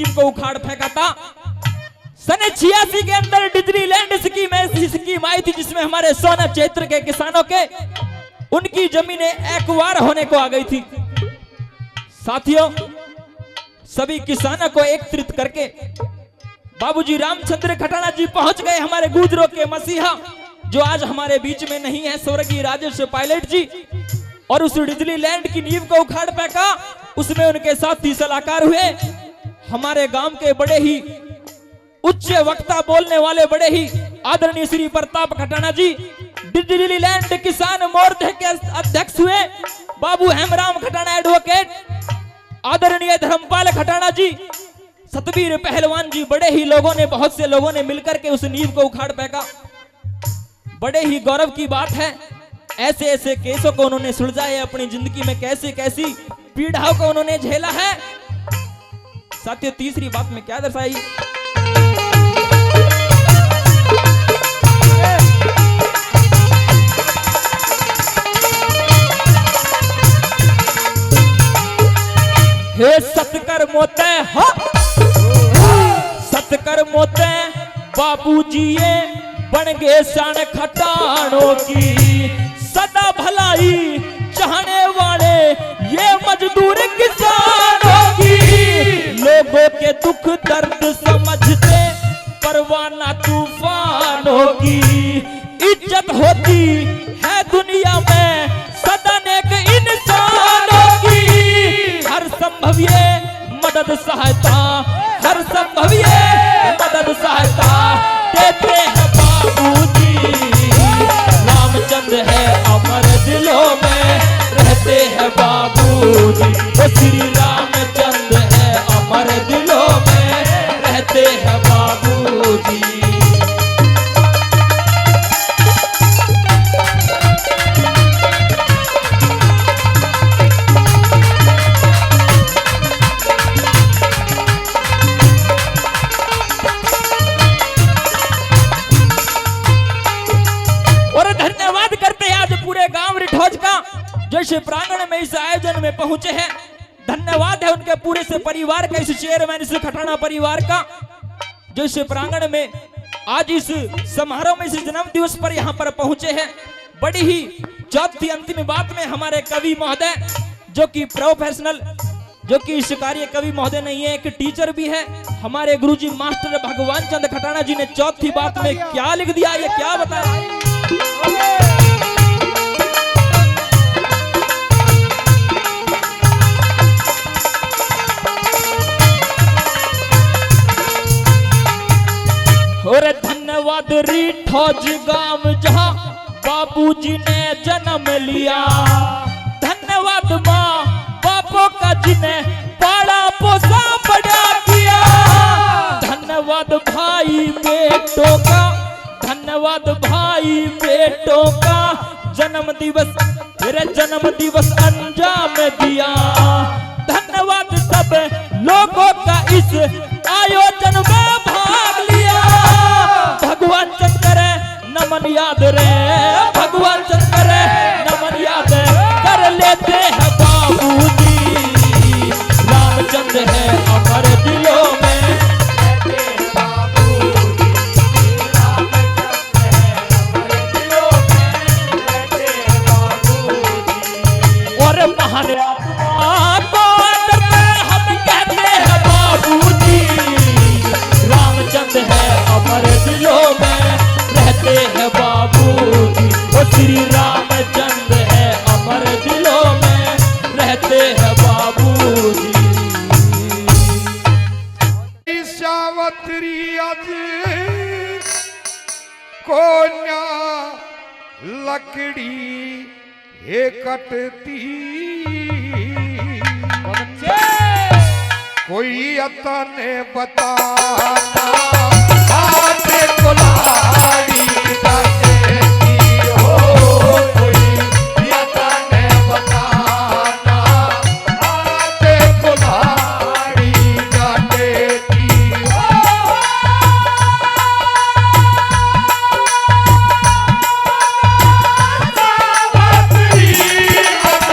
नींव को उखाड़ फेंका था। सन 86 के अंदर डिज्नीलैंड स्कीम ऐसी स्कीम आई थी जिसमें हमारे सोना क्षेत्र के किसानों के उनकी जमीनें एक्वायर होने को आ गई थी। साथियों, सभी किसानों को एकत्रित करके बाबूजी रामचंद्र खटाना जी पहुंच गए, हमारे गुजरों के मसीहा जो आज हमारे बीच में नहीं है, स्वर्गीय राजेश पायलट जी, और उस डिज्नीलैंड की नींव को उखाड़ फेंका। उसमें उनके साथी सलाहकार हुए हमारे गांव के बड़े ही उच्च वक्ता बोलने वाले बड़े ही आदरणीय श्री प्रताप खटाना जी। डिज्नीलैंड किसान मोर्चे के अध्यक्ष हुए बाबू हेमराम खटाना एडवोकेट, आदरणीय धर्मपाल खटाना जी, सतबीर पहलवान जी, बड़े ही लोगों ने, बहुत से लोगों ने मिलकर के उस नींव को उखाड़ फेंका। बड़े ही गौरव की बात है, ऐसे ऐसे केसों को उन्होंने सुलझा है, अपनी जिंदगी में कैसी कैसी पीड़ाओं को उन्होंने झेला है। साथियों, तीसरी बात में क्या दर्शाई, हे सतकर मोते, हो सतकर मोते बाबूजी ये बन गए शान खटानों की, सदा भलाई चाहने वाले ये मजदूर किसानों की, लोगों के दुख दर्द समझते परवाना तूफानों की, इज्जत होती है दुनिया में सदा नेक इंसानों की, हर संभव ये मदद सहायता, हर संभव ये मदद सहायता देते हैं बाबूजी। रामचंद्र है अमर दिलों में रहते हैं बाबूजी, वो श्री रामचंद्र है अमर दिलों में रहते हैं बाबूजी। जो इस प्रांगण में इस आयोजन में पहुंचे हैं, धन्यवाद है उनके पूरे से परिवार का, इस चेयरमैन इस खटाना परिवार का, जो इस प्रांगण में आज इस समारोह में इस जन्म दिवस पर यहाँ पर पहुंचे हैं। बड़ी ही चौथी अंतिम बात में हमारे कवि महोदय जो कि प्रोफेशनल, जो कि इस कार्य कवि महोदय नहीं है, एक टीचर भी है, हमारे गुरुजी मास्टर भगवान चंद खटाना जी ने चौथी बात में क्या लिख दिया, ये क्या बताया। और धन्यवाद रिठौज गांव जहां बाबूजी ने जन्म लिया, धन्यवाद माँ बापों का जिन्हें पाला पोसा बड़ा किया, धन्यवाद भाई बेटों का, धन्यवाद भाई बेटों का जन्म दिवस, तेरे जन्म दिवस अंजाम दिया, धन्यवाद सब लोगों का इस आयोजन में भाग लिया। भगवान चंद करे नमन याद रे, भगवान चंद करे नमन याद कर लेते हैं बाबूजी। रामचंद्र है अमर दिलों में रहते हैं बाबूजी, रामचंद्र है अमर दिलों में रहते हैं बाबूजी। और महान आत्मा को हम कहते हैं बाबूजी। रामचंद्र है अमर दिलों में रहते हैं बाबूजी, वो श्री रामचंद्र है अमर दिलों में रहते हैं बाबूजी। सावत्री अज कोन्या लकड़ी हे कटती, कोई अतने बताना आते कुल्हाड़ी काटेती हो, कोई अतने बताना आते कुल्हाड़ी काटेती हो। सावत्री अज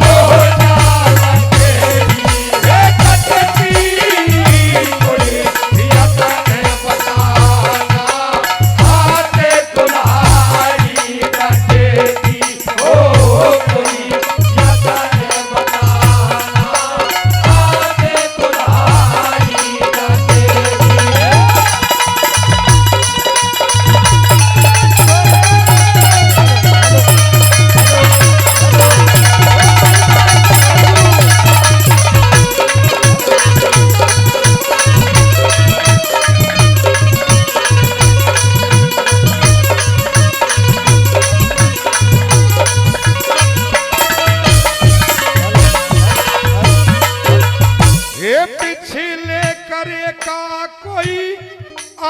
कोन्या लकड़ी हे कटती,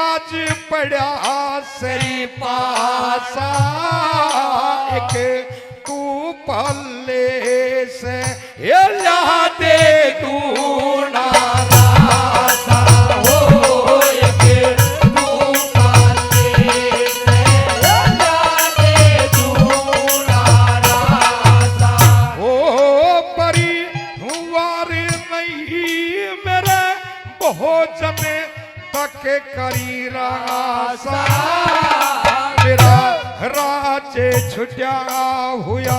आज पड़ा सही पासा एक तू पल्ले से ये ला दे तू नारासा हो एक तू पल्ले से ये ला दे तू नारासा हो परी हुआर नहीं मेरे भोजन तक करी रासा मेरा राजे छुट्या हुआ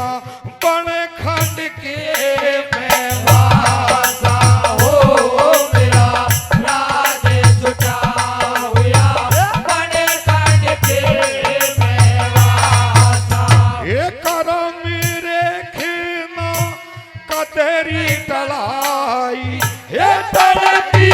बन खंड के में वासा हो मेरा राजे छुट्या हुआ बन खंड के में वासा ये कर मेरे खिना कतरी तलाई ये तड़पी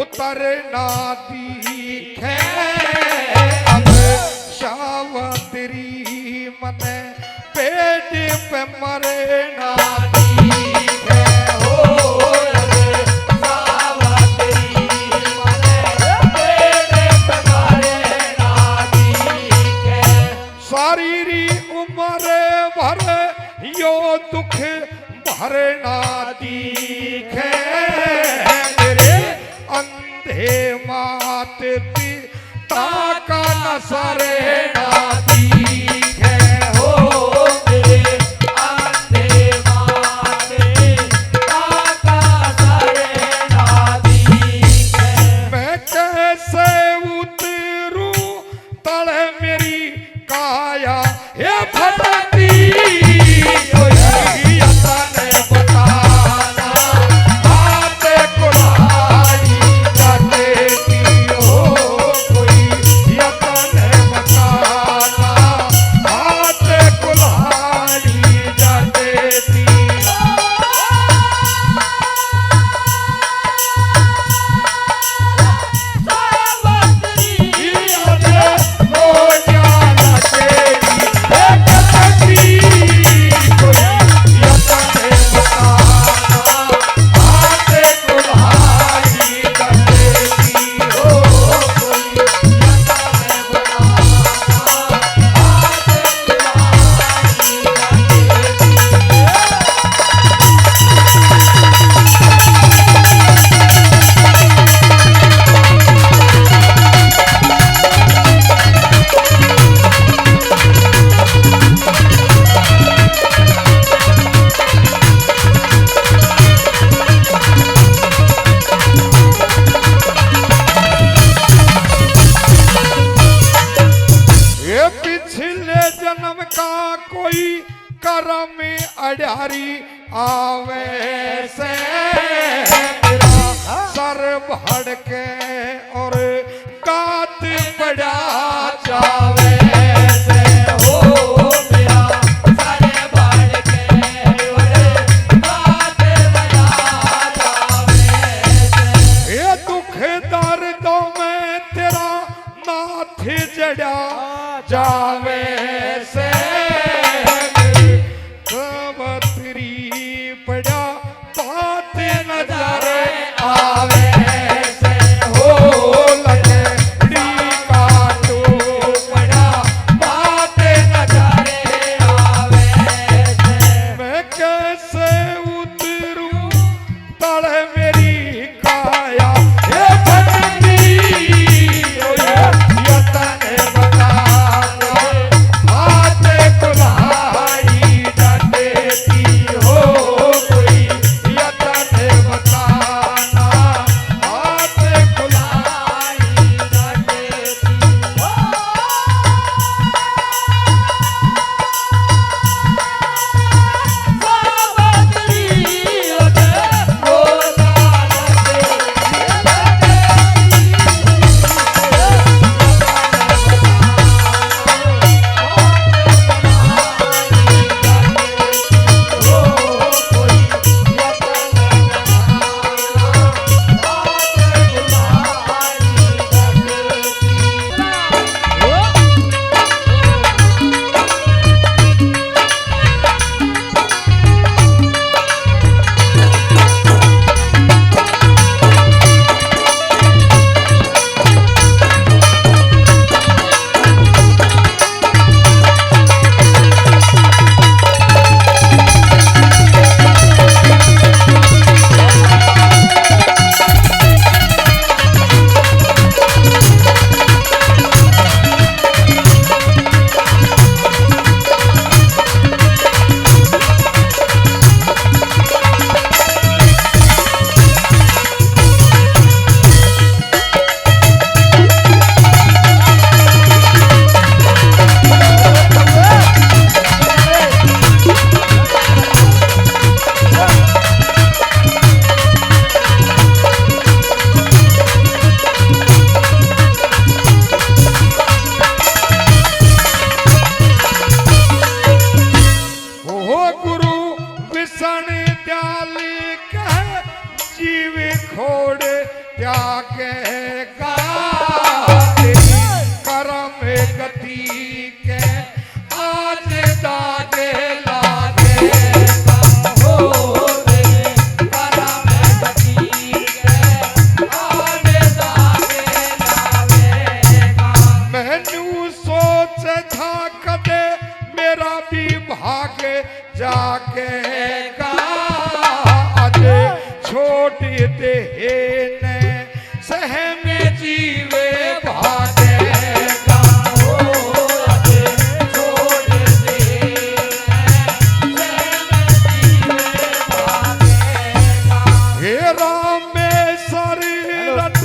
उतरना दिखे अब शावतरी मन पेट पे मरना दिखे हो अब शावतरी मन पेट पे मरना दिखे सारी उम्र भर यो दुख भरना दिखे अंधे मात पिता का नसरे ना दिखे हो मेरे अंधे मात पिता का नसरे ना दिखे मैं कैसे उतरूं तले मेरी काया ये फटती करम अडारी आवे से मेरा सर भड़के और कात पड़ा जावे से हो मेरा सर भड़के और कात पड़ा सड़ मेरी काया ये भटकी यतन बताना हाथ कुल्हाड़ी डंडेती हो कोई यतन बताना हाथ कुल्हाड़ी डंडेती हो जाके आज छोटी देने सह में जीवे भागे हे राम में शरीरत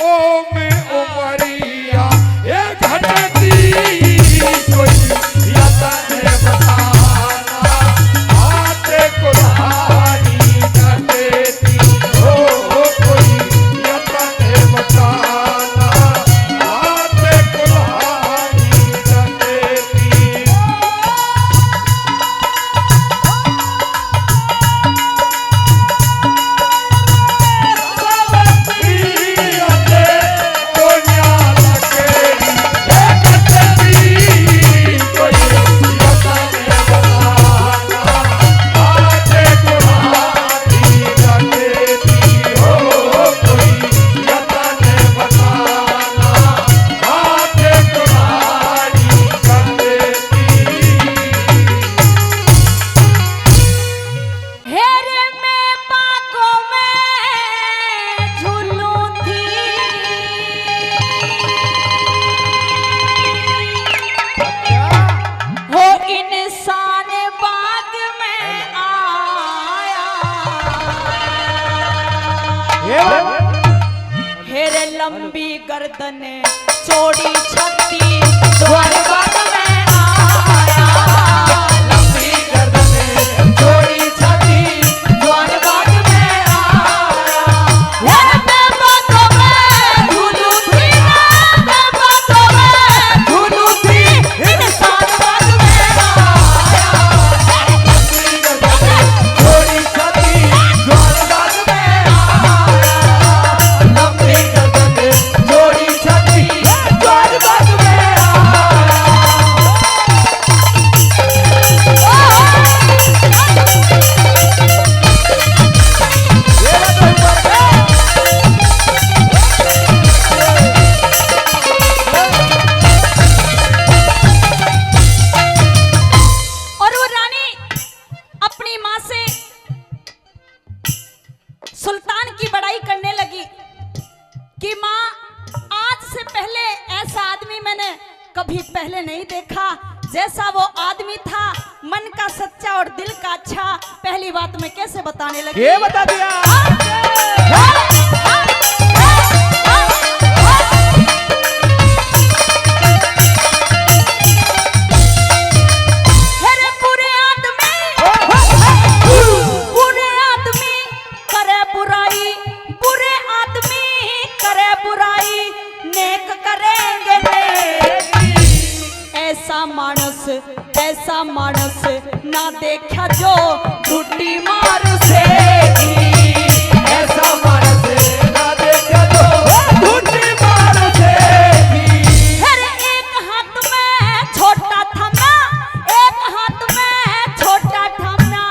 ओ में उमरिया ये घटती कोई यतन बताना आते कुल्हाड़ी डंडेती हो कोई यतन बताना आते कुल्हाड़ी डंडेती हेरे में बागों में झूलूं थी हो इंसान बाग में आया हेरे लंबी गर्दन चौड़ी छाती द्वार बाग में आया लंबी गर्दन चौड़ी छाती द्वार बाग में आया हेरे मैं बागों में झूलूं थी मैं बागों में झूलूं थी इंसान बाग में आया लंबी गर्दन चौड़ी छाती द्वार बाग में आया लंबी गर्दन चौड़ी छाती द्वार बाग में आया सुल्तान की बड़ाई करने लगी कि माँ आज से पहले ऐसा आदमी मैंने कभी पहले नहीं देखा। जैसा वो आदमी था, मन का सच्चा और दिल का अच्छा। पहली बात मैं कैसे बताने लगी? ये बता दिया। ऐसा मानस ना देखा जो झूठी मार से, ऐसा मानस ना देखा जो झूठी मार से। हर एक हाथ में छोटा थमना, एक हाथ में छोटा थमना,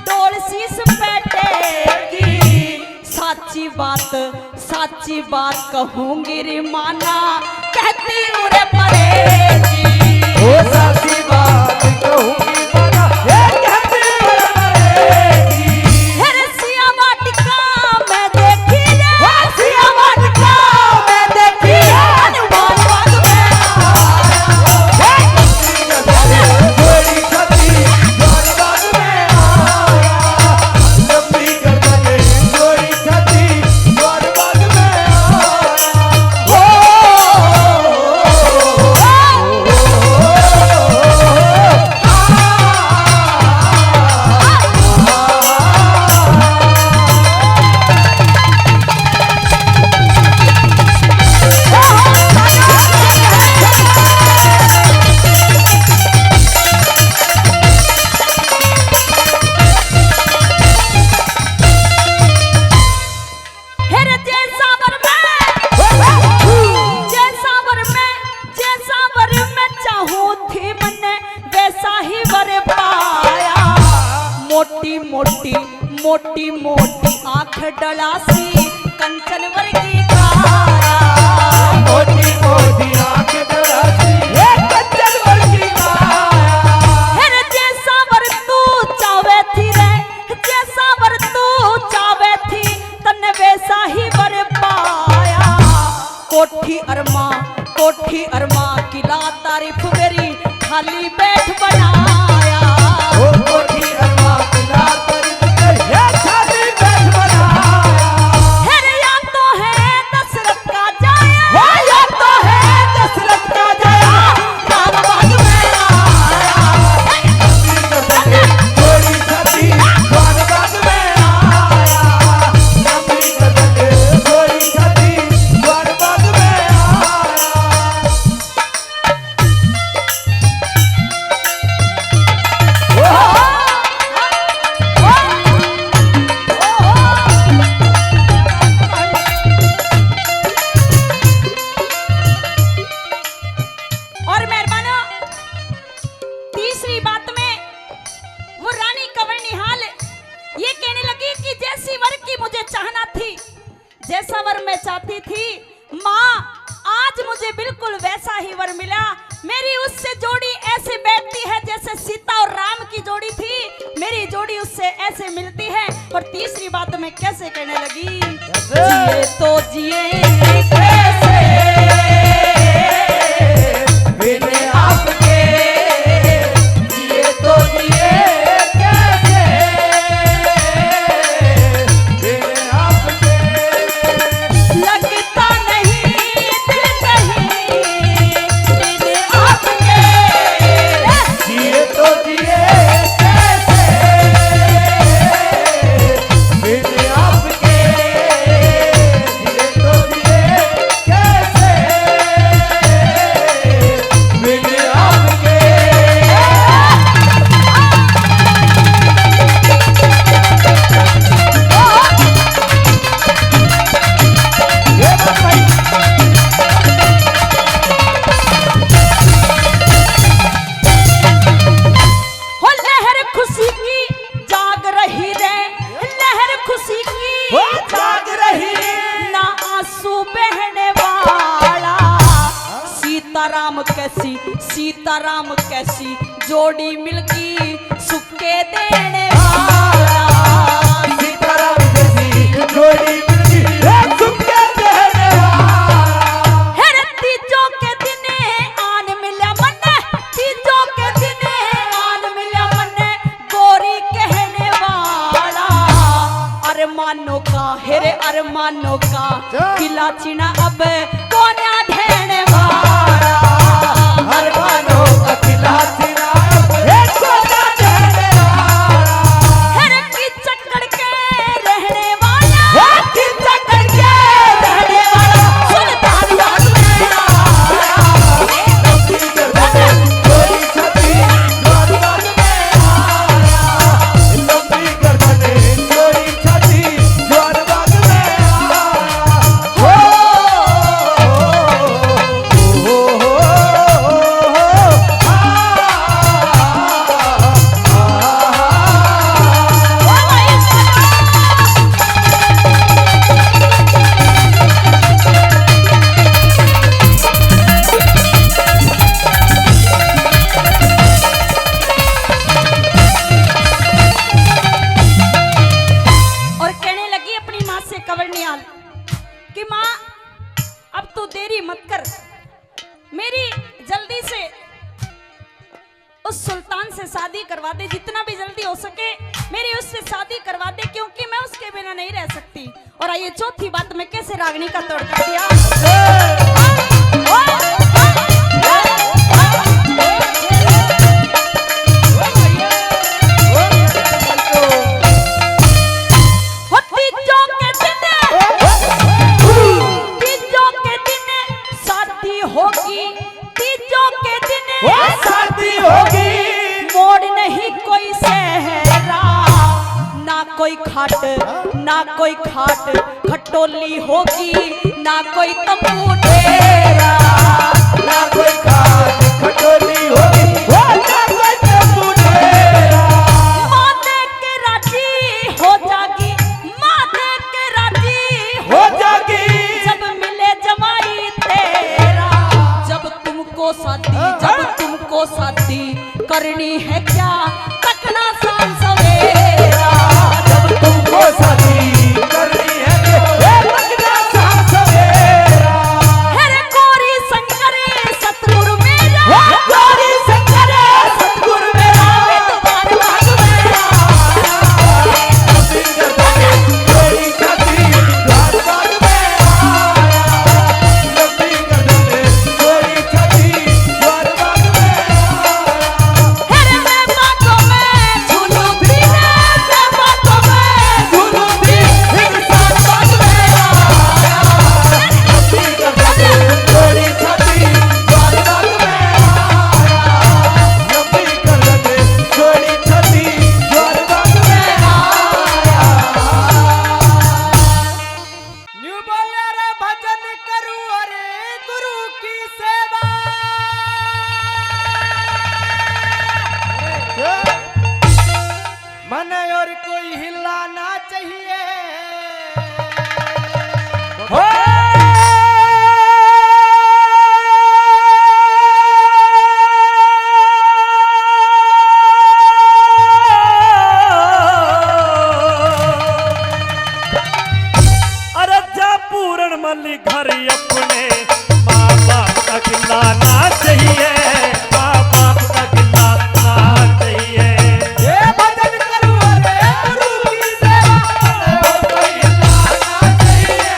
डोल शीश बैठेगी। साची बात कहूंगी रे माना, कहती हूँ रे परेगी। ओ साची बात कहूंगी माना, ये कहती हूँ रे परेगी। हर सिया वाटिका में देखी रे, सिया वाटिका में देखी रे, हनुमान बाग में थोड़ी छती द्वार बाग में आया, लंबी गर्दन थोड़ी छती द्वार बाग में मोटी मोटी आंख डलासी, कंचन वर्गी काया। मोटी मोटी आंख डलासी, ये कंचन वर्गी काया। हेरे जैसा वर तू चावे थी रे, जैसा वर तू चावे थी, तन्ने वैसा ही वर पाया। कोठी अरमा किला तारीफ मेरी, खाली बैठ बनाया। ओ कोठी अरमा किला तारीफ मेरी, ये खाली बैठ बनाया। हेरे या तो है दशरथ का जाया, हो या तो है दशरथ का जाया, राम बाग में आया। थोड़ी छती द्वार बाग में आया, लंबी गर्दन थोड़ी छती द्वार बाग में आया। और मेहरबानो, तीसरी बात में वो रानी कंवर निहाल ये कहने लगी कि जैसी वर की मुझे चाहना थी, जैसा वर मैं चाहती थी, माँ आज मुझे बिल्कुल वैसा ही वर मिला। मेरी उससे जोड़ी ऐसे बैठती है जैसे सीता और राम की जोड़ी थी, मेरी जोड़ी उससे ऐसे मिलती है। और तीसरी बात में कैसे कहने लगी? जिए तो जिए कैसे बिने आपके, जिए तो जिए कैसे बिने आपके। लगता नहीं दिल कहीं बिन आपके, जिए तो जिए कैसे बिने आपके, जिए तो जिए कैसे बिने आपके। ये बात भाई हो लहर खुशी की जाग रही रे, लहर खुशी की वो जाग रही, ना आंसू बहने वाला। सीताराम कैसी जोड़ी मिलगी, सुख के देने वाला। सीताराम जैसी मेरे अरमानों का किला चिना अब कोना ढेने वाला अरमानों का किला चिना कोना ढेने वाला हर की चक्कर के रहने वाला की चक्कर के रहने वाला सुल्तान बाग में चोरी छपी द्वारबाग में आया लंबी गर्दने चोरी छपी द्वारबाग में और कहने लगी अपनी माँ से कवरनियाल कि माँ अब तू देरी मत कर, मेरी जल्दी से उस सुल्तान से शादी करवा दे, जितना भी जल्दी हो सके मेरी उससे शादी करवा दे, क्योंकि मैं उसके बिना नहीं रह सकती। और आइए चौथी बात में कैसे रागनी का तोड़ कर दिया। तीजों के दिन शादी होगी, तीजों के दिन शादी होगी मोड़ नहीं कोई सहरा, ना कोई खाट ना कोई खाट खटोली होगी, ना कोई तंबू डेरा, ना कोई खाट खटोली होगी ना कोई तंबू डेरा माँ देख के राजी हो जागी, माँ देख के राजी हो जागी जब मिले जमाई तेरा, जब तुमको शादी करनी है क्या तकना शाम सवेरा, जब तुमको शादी करनी है लगना शाम सवेरा हरे गौरी शंकर सतगुरु मेरा, गौरी शंकर सतगुरु मेरा द्वार भाग मेरा चोरी छपी द्वारबाग में आया लंबी गर्दने चोरी छपी द्वारबाग में हरे मैं बातों में झूलू भी मैं बातों में झूलू थी एक साथ बाग में आया लंबी गर्दने चोरी छपी द्वारबाग में आया लंबी गर्दने चोरी छपी द्वारबाग में आया न्यू बोले रे भजन करूं अरे गुरु की सेवा मन और कोई हिलाना चाहिए अरे जा पूरण मल्ली घर अपने माँ बाप का खिलाना चाहिए, माँ बाप का खिलाना चाहिए। ये भजन करूं अरे गुरु की सेवा मन और कोई हिलाना चाहिए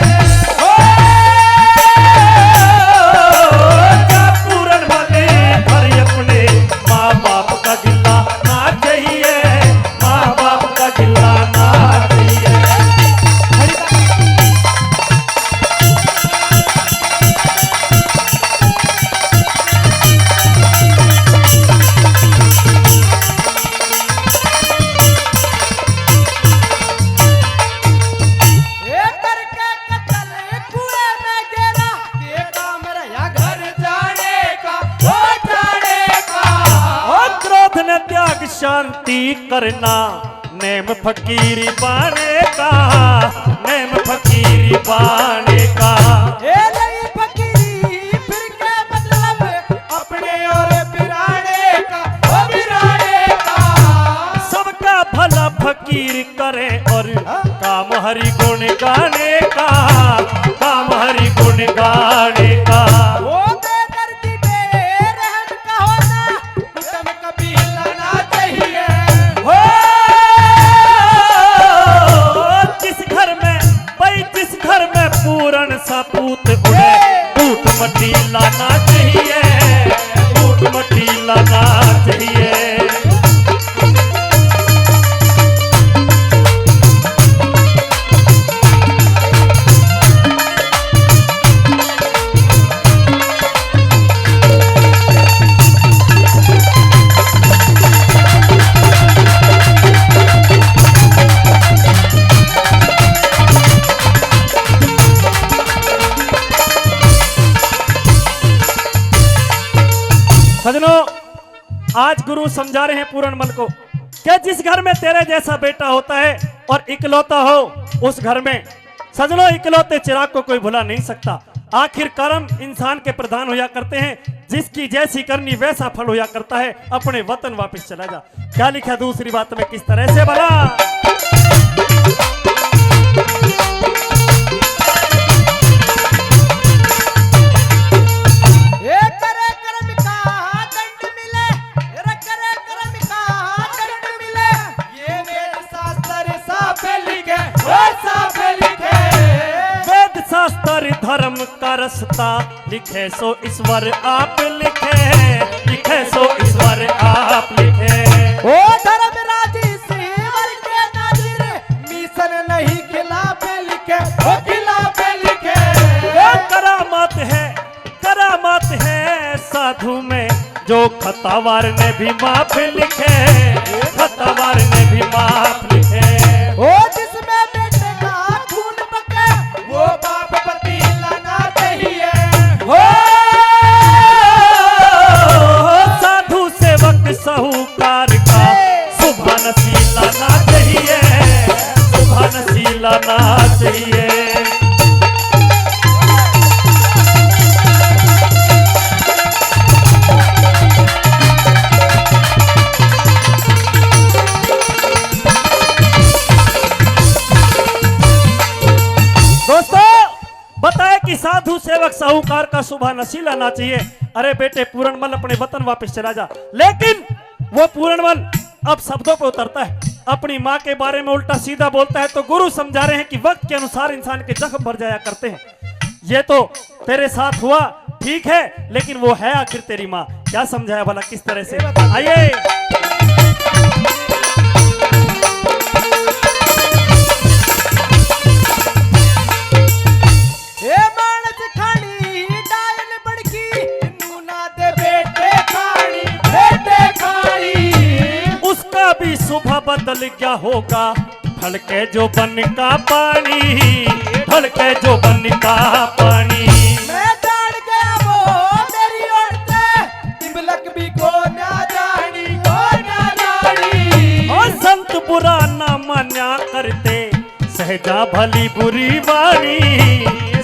जा पूरण मल्ली घर अपने माँ बाप का खिलाना चाहिए, माँ बाप का खिलाना चाहिए। ये करके कतल कुएं में गिरा ये काम रहा घर जाने का हो जाने का और क्रोध न त्याग शांति करना, नेम फकीरी बाने का, नेम फकीरी बाने का। ये नहीं फकीरी फिर के मतलब अपने और बिराने का ओ बिराने का सबका भला फकीर करे और काम हरि गुण गाने का, काम हरि गुण गाने का। वो बेदर्दी बेरहम का होना कुटुंब कभी हिलाना चाहिए हो जिस घर में पूरण सा पूत उड़े, बूट मट्टी लाना चाहिए, बूट मट्टी लाना चाहिए। सजनों, आज गुरु समझा रहे हैं पूरणमल को कि जिस घर में तेरे जैसा बेटा होता है और इकलौता हो, उस घर में सजनों इकलौते चिराग को कोई भुला नहीं सकता। आखिर कर्म इंसान के प्रधान होया करते हैं, जिसकी जैसी करनी वैसा फल होया करता है। अपने वतन वापस चला जा। क्या लिखा दूसरी बात में किस तरह से भला? धर्म का रास्ता लिखे सो ईश्वर आप लिखे, लिखे सो ईश्वर आप लिखे। ओ धर्म राजी श्रीवर के नाजिर मिशन नहीं खिलाफ लिखे, ओ खिलाफ लिखे। वो करामात है साधु में, जो खतावार ने भी माफ लिखे, खतावार ने भी माफ लिखे। ओ जिसमें बेटे का खून बके, वो बाप पति लाना चाहिए। हो साधु सेवक साहूकार का सुबह नसीब लाना चाहिए, सुबह नसीब लाना चाहिए। बताया कि साधु सेवक साहूकार का शुभ नसीब लाना चाहिए। अरे बेटे पूरणमल अपने वतन वापस चला जा। लेकिन वो पूरणमल अब शब्दों पे उतरता है, अपनी माँ के बारे में उल्टा सीधा बोलता है। तो गुरु समझा रहे हैं कि वक्त के अनुसार इंसान के जख्म भर जाया करते हैं। ये तो तेरे साथ हुआ ठीक है, लेकिन वो है आखिर तेरी माँ। क्या समझाया भला किस तरह से? आइए भी सुबह बदल क्या होगा, ढलके जो बन का पानी, ढलके जो बन का पानी। मैं जान गया वो मेरी ओर से, तिबलक भी को ना जानी, को ना जानी। और संत बुरा ना मान्या करते, सहजा भली बुरी वाणी,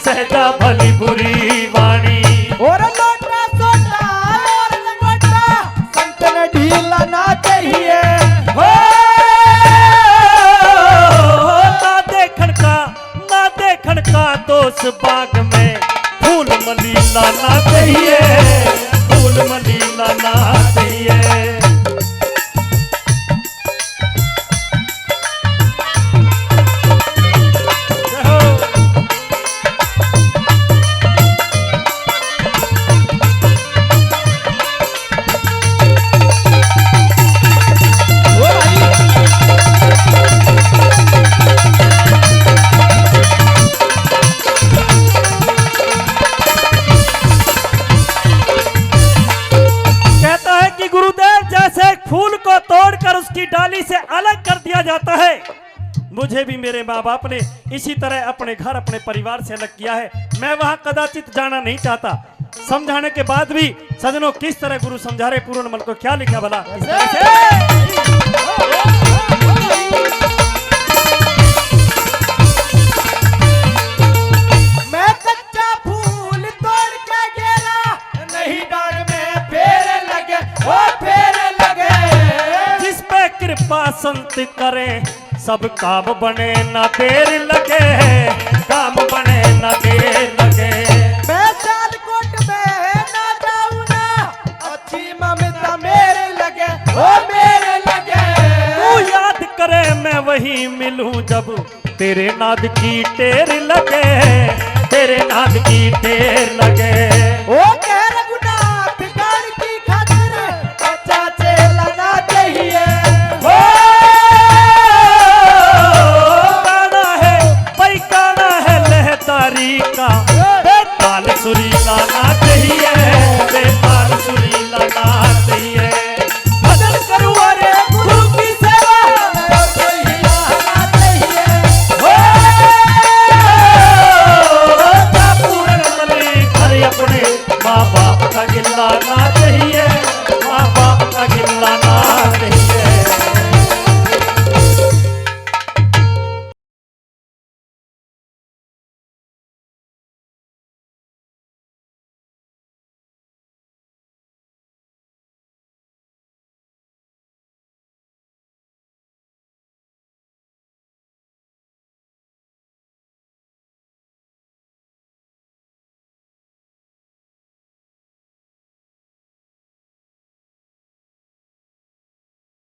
सहजा भली बुरी वाणी। और लोटा सोटा और लंगोटा, संत ने ढीला ना चाहिए। ना देखन का दोष बाग में, फूल मली लाना चाहिए, फूल मली लाना चाहिए। उसकी डाली से अलग कर दिया जाता है। मुझे भी मेरे माँ बाप ने इसी तरह अपने घर अपने परिवार से अलग किया है। मैं वहां कदाचित जाना नहीं चाहता। समझाने के बाद भी सजनों किस तरह गुरु समझा रहे पूरणमल को। क्या लिखा भला? मैं कच्चा फूल तोड़ के गिरा, नहीं डाल में फेरे लगे, ओ फेरे लगे। जिस पे कृपा संत करे, सब काम बने ना देर लगे, काम बने ना देर लगे। मैं सियालकोट में ना जाऊं ना, अच्छी ममता मेरे लगे, ओ मेरे लगे। तू याद करे मैं वही मिलूं, जब तेरे नाद की टेर लगे, तेरे नाक की टेर लगे। ओ कह रघुनाथ गढ़ की खातिर अच्छा चलना चाहिए। ओ गाना है भाई गाना है लहदारी का, ताल सुरी गाना चाहिए।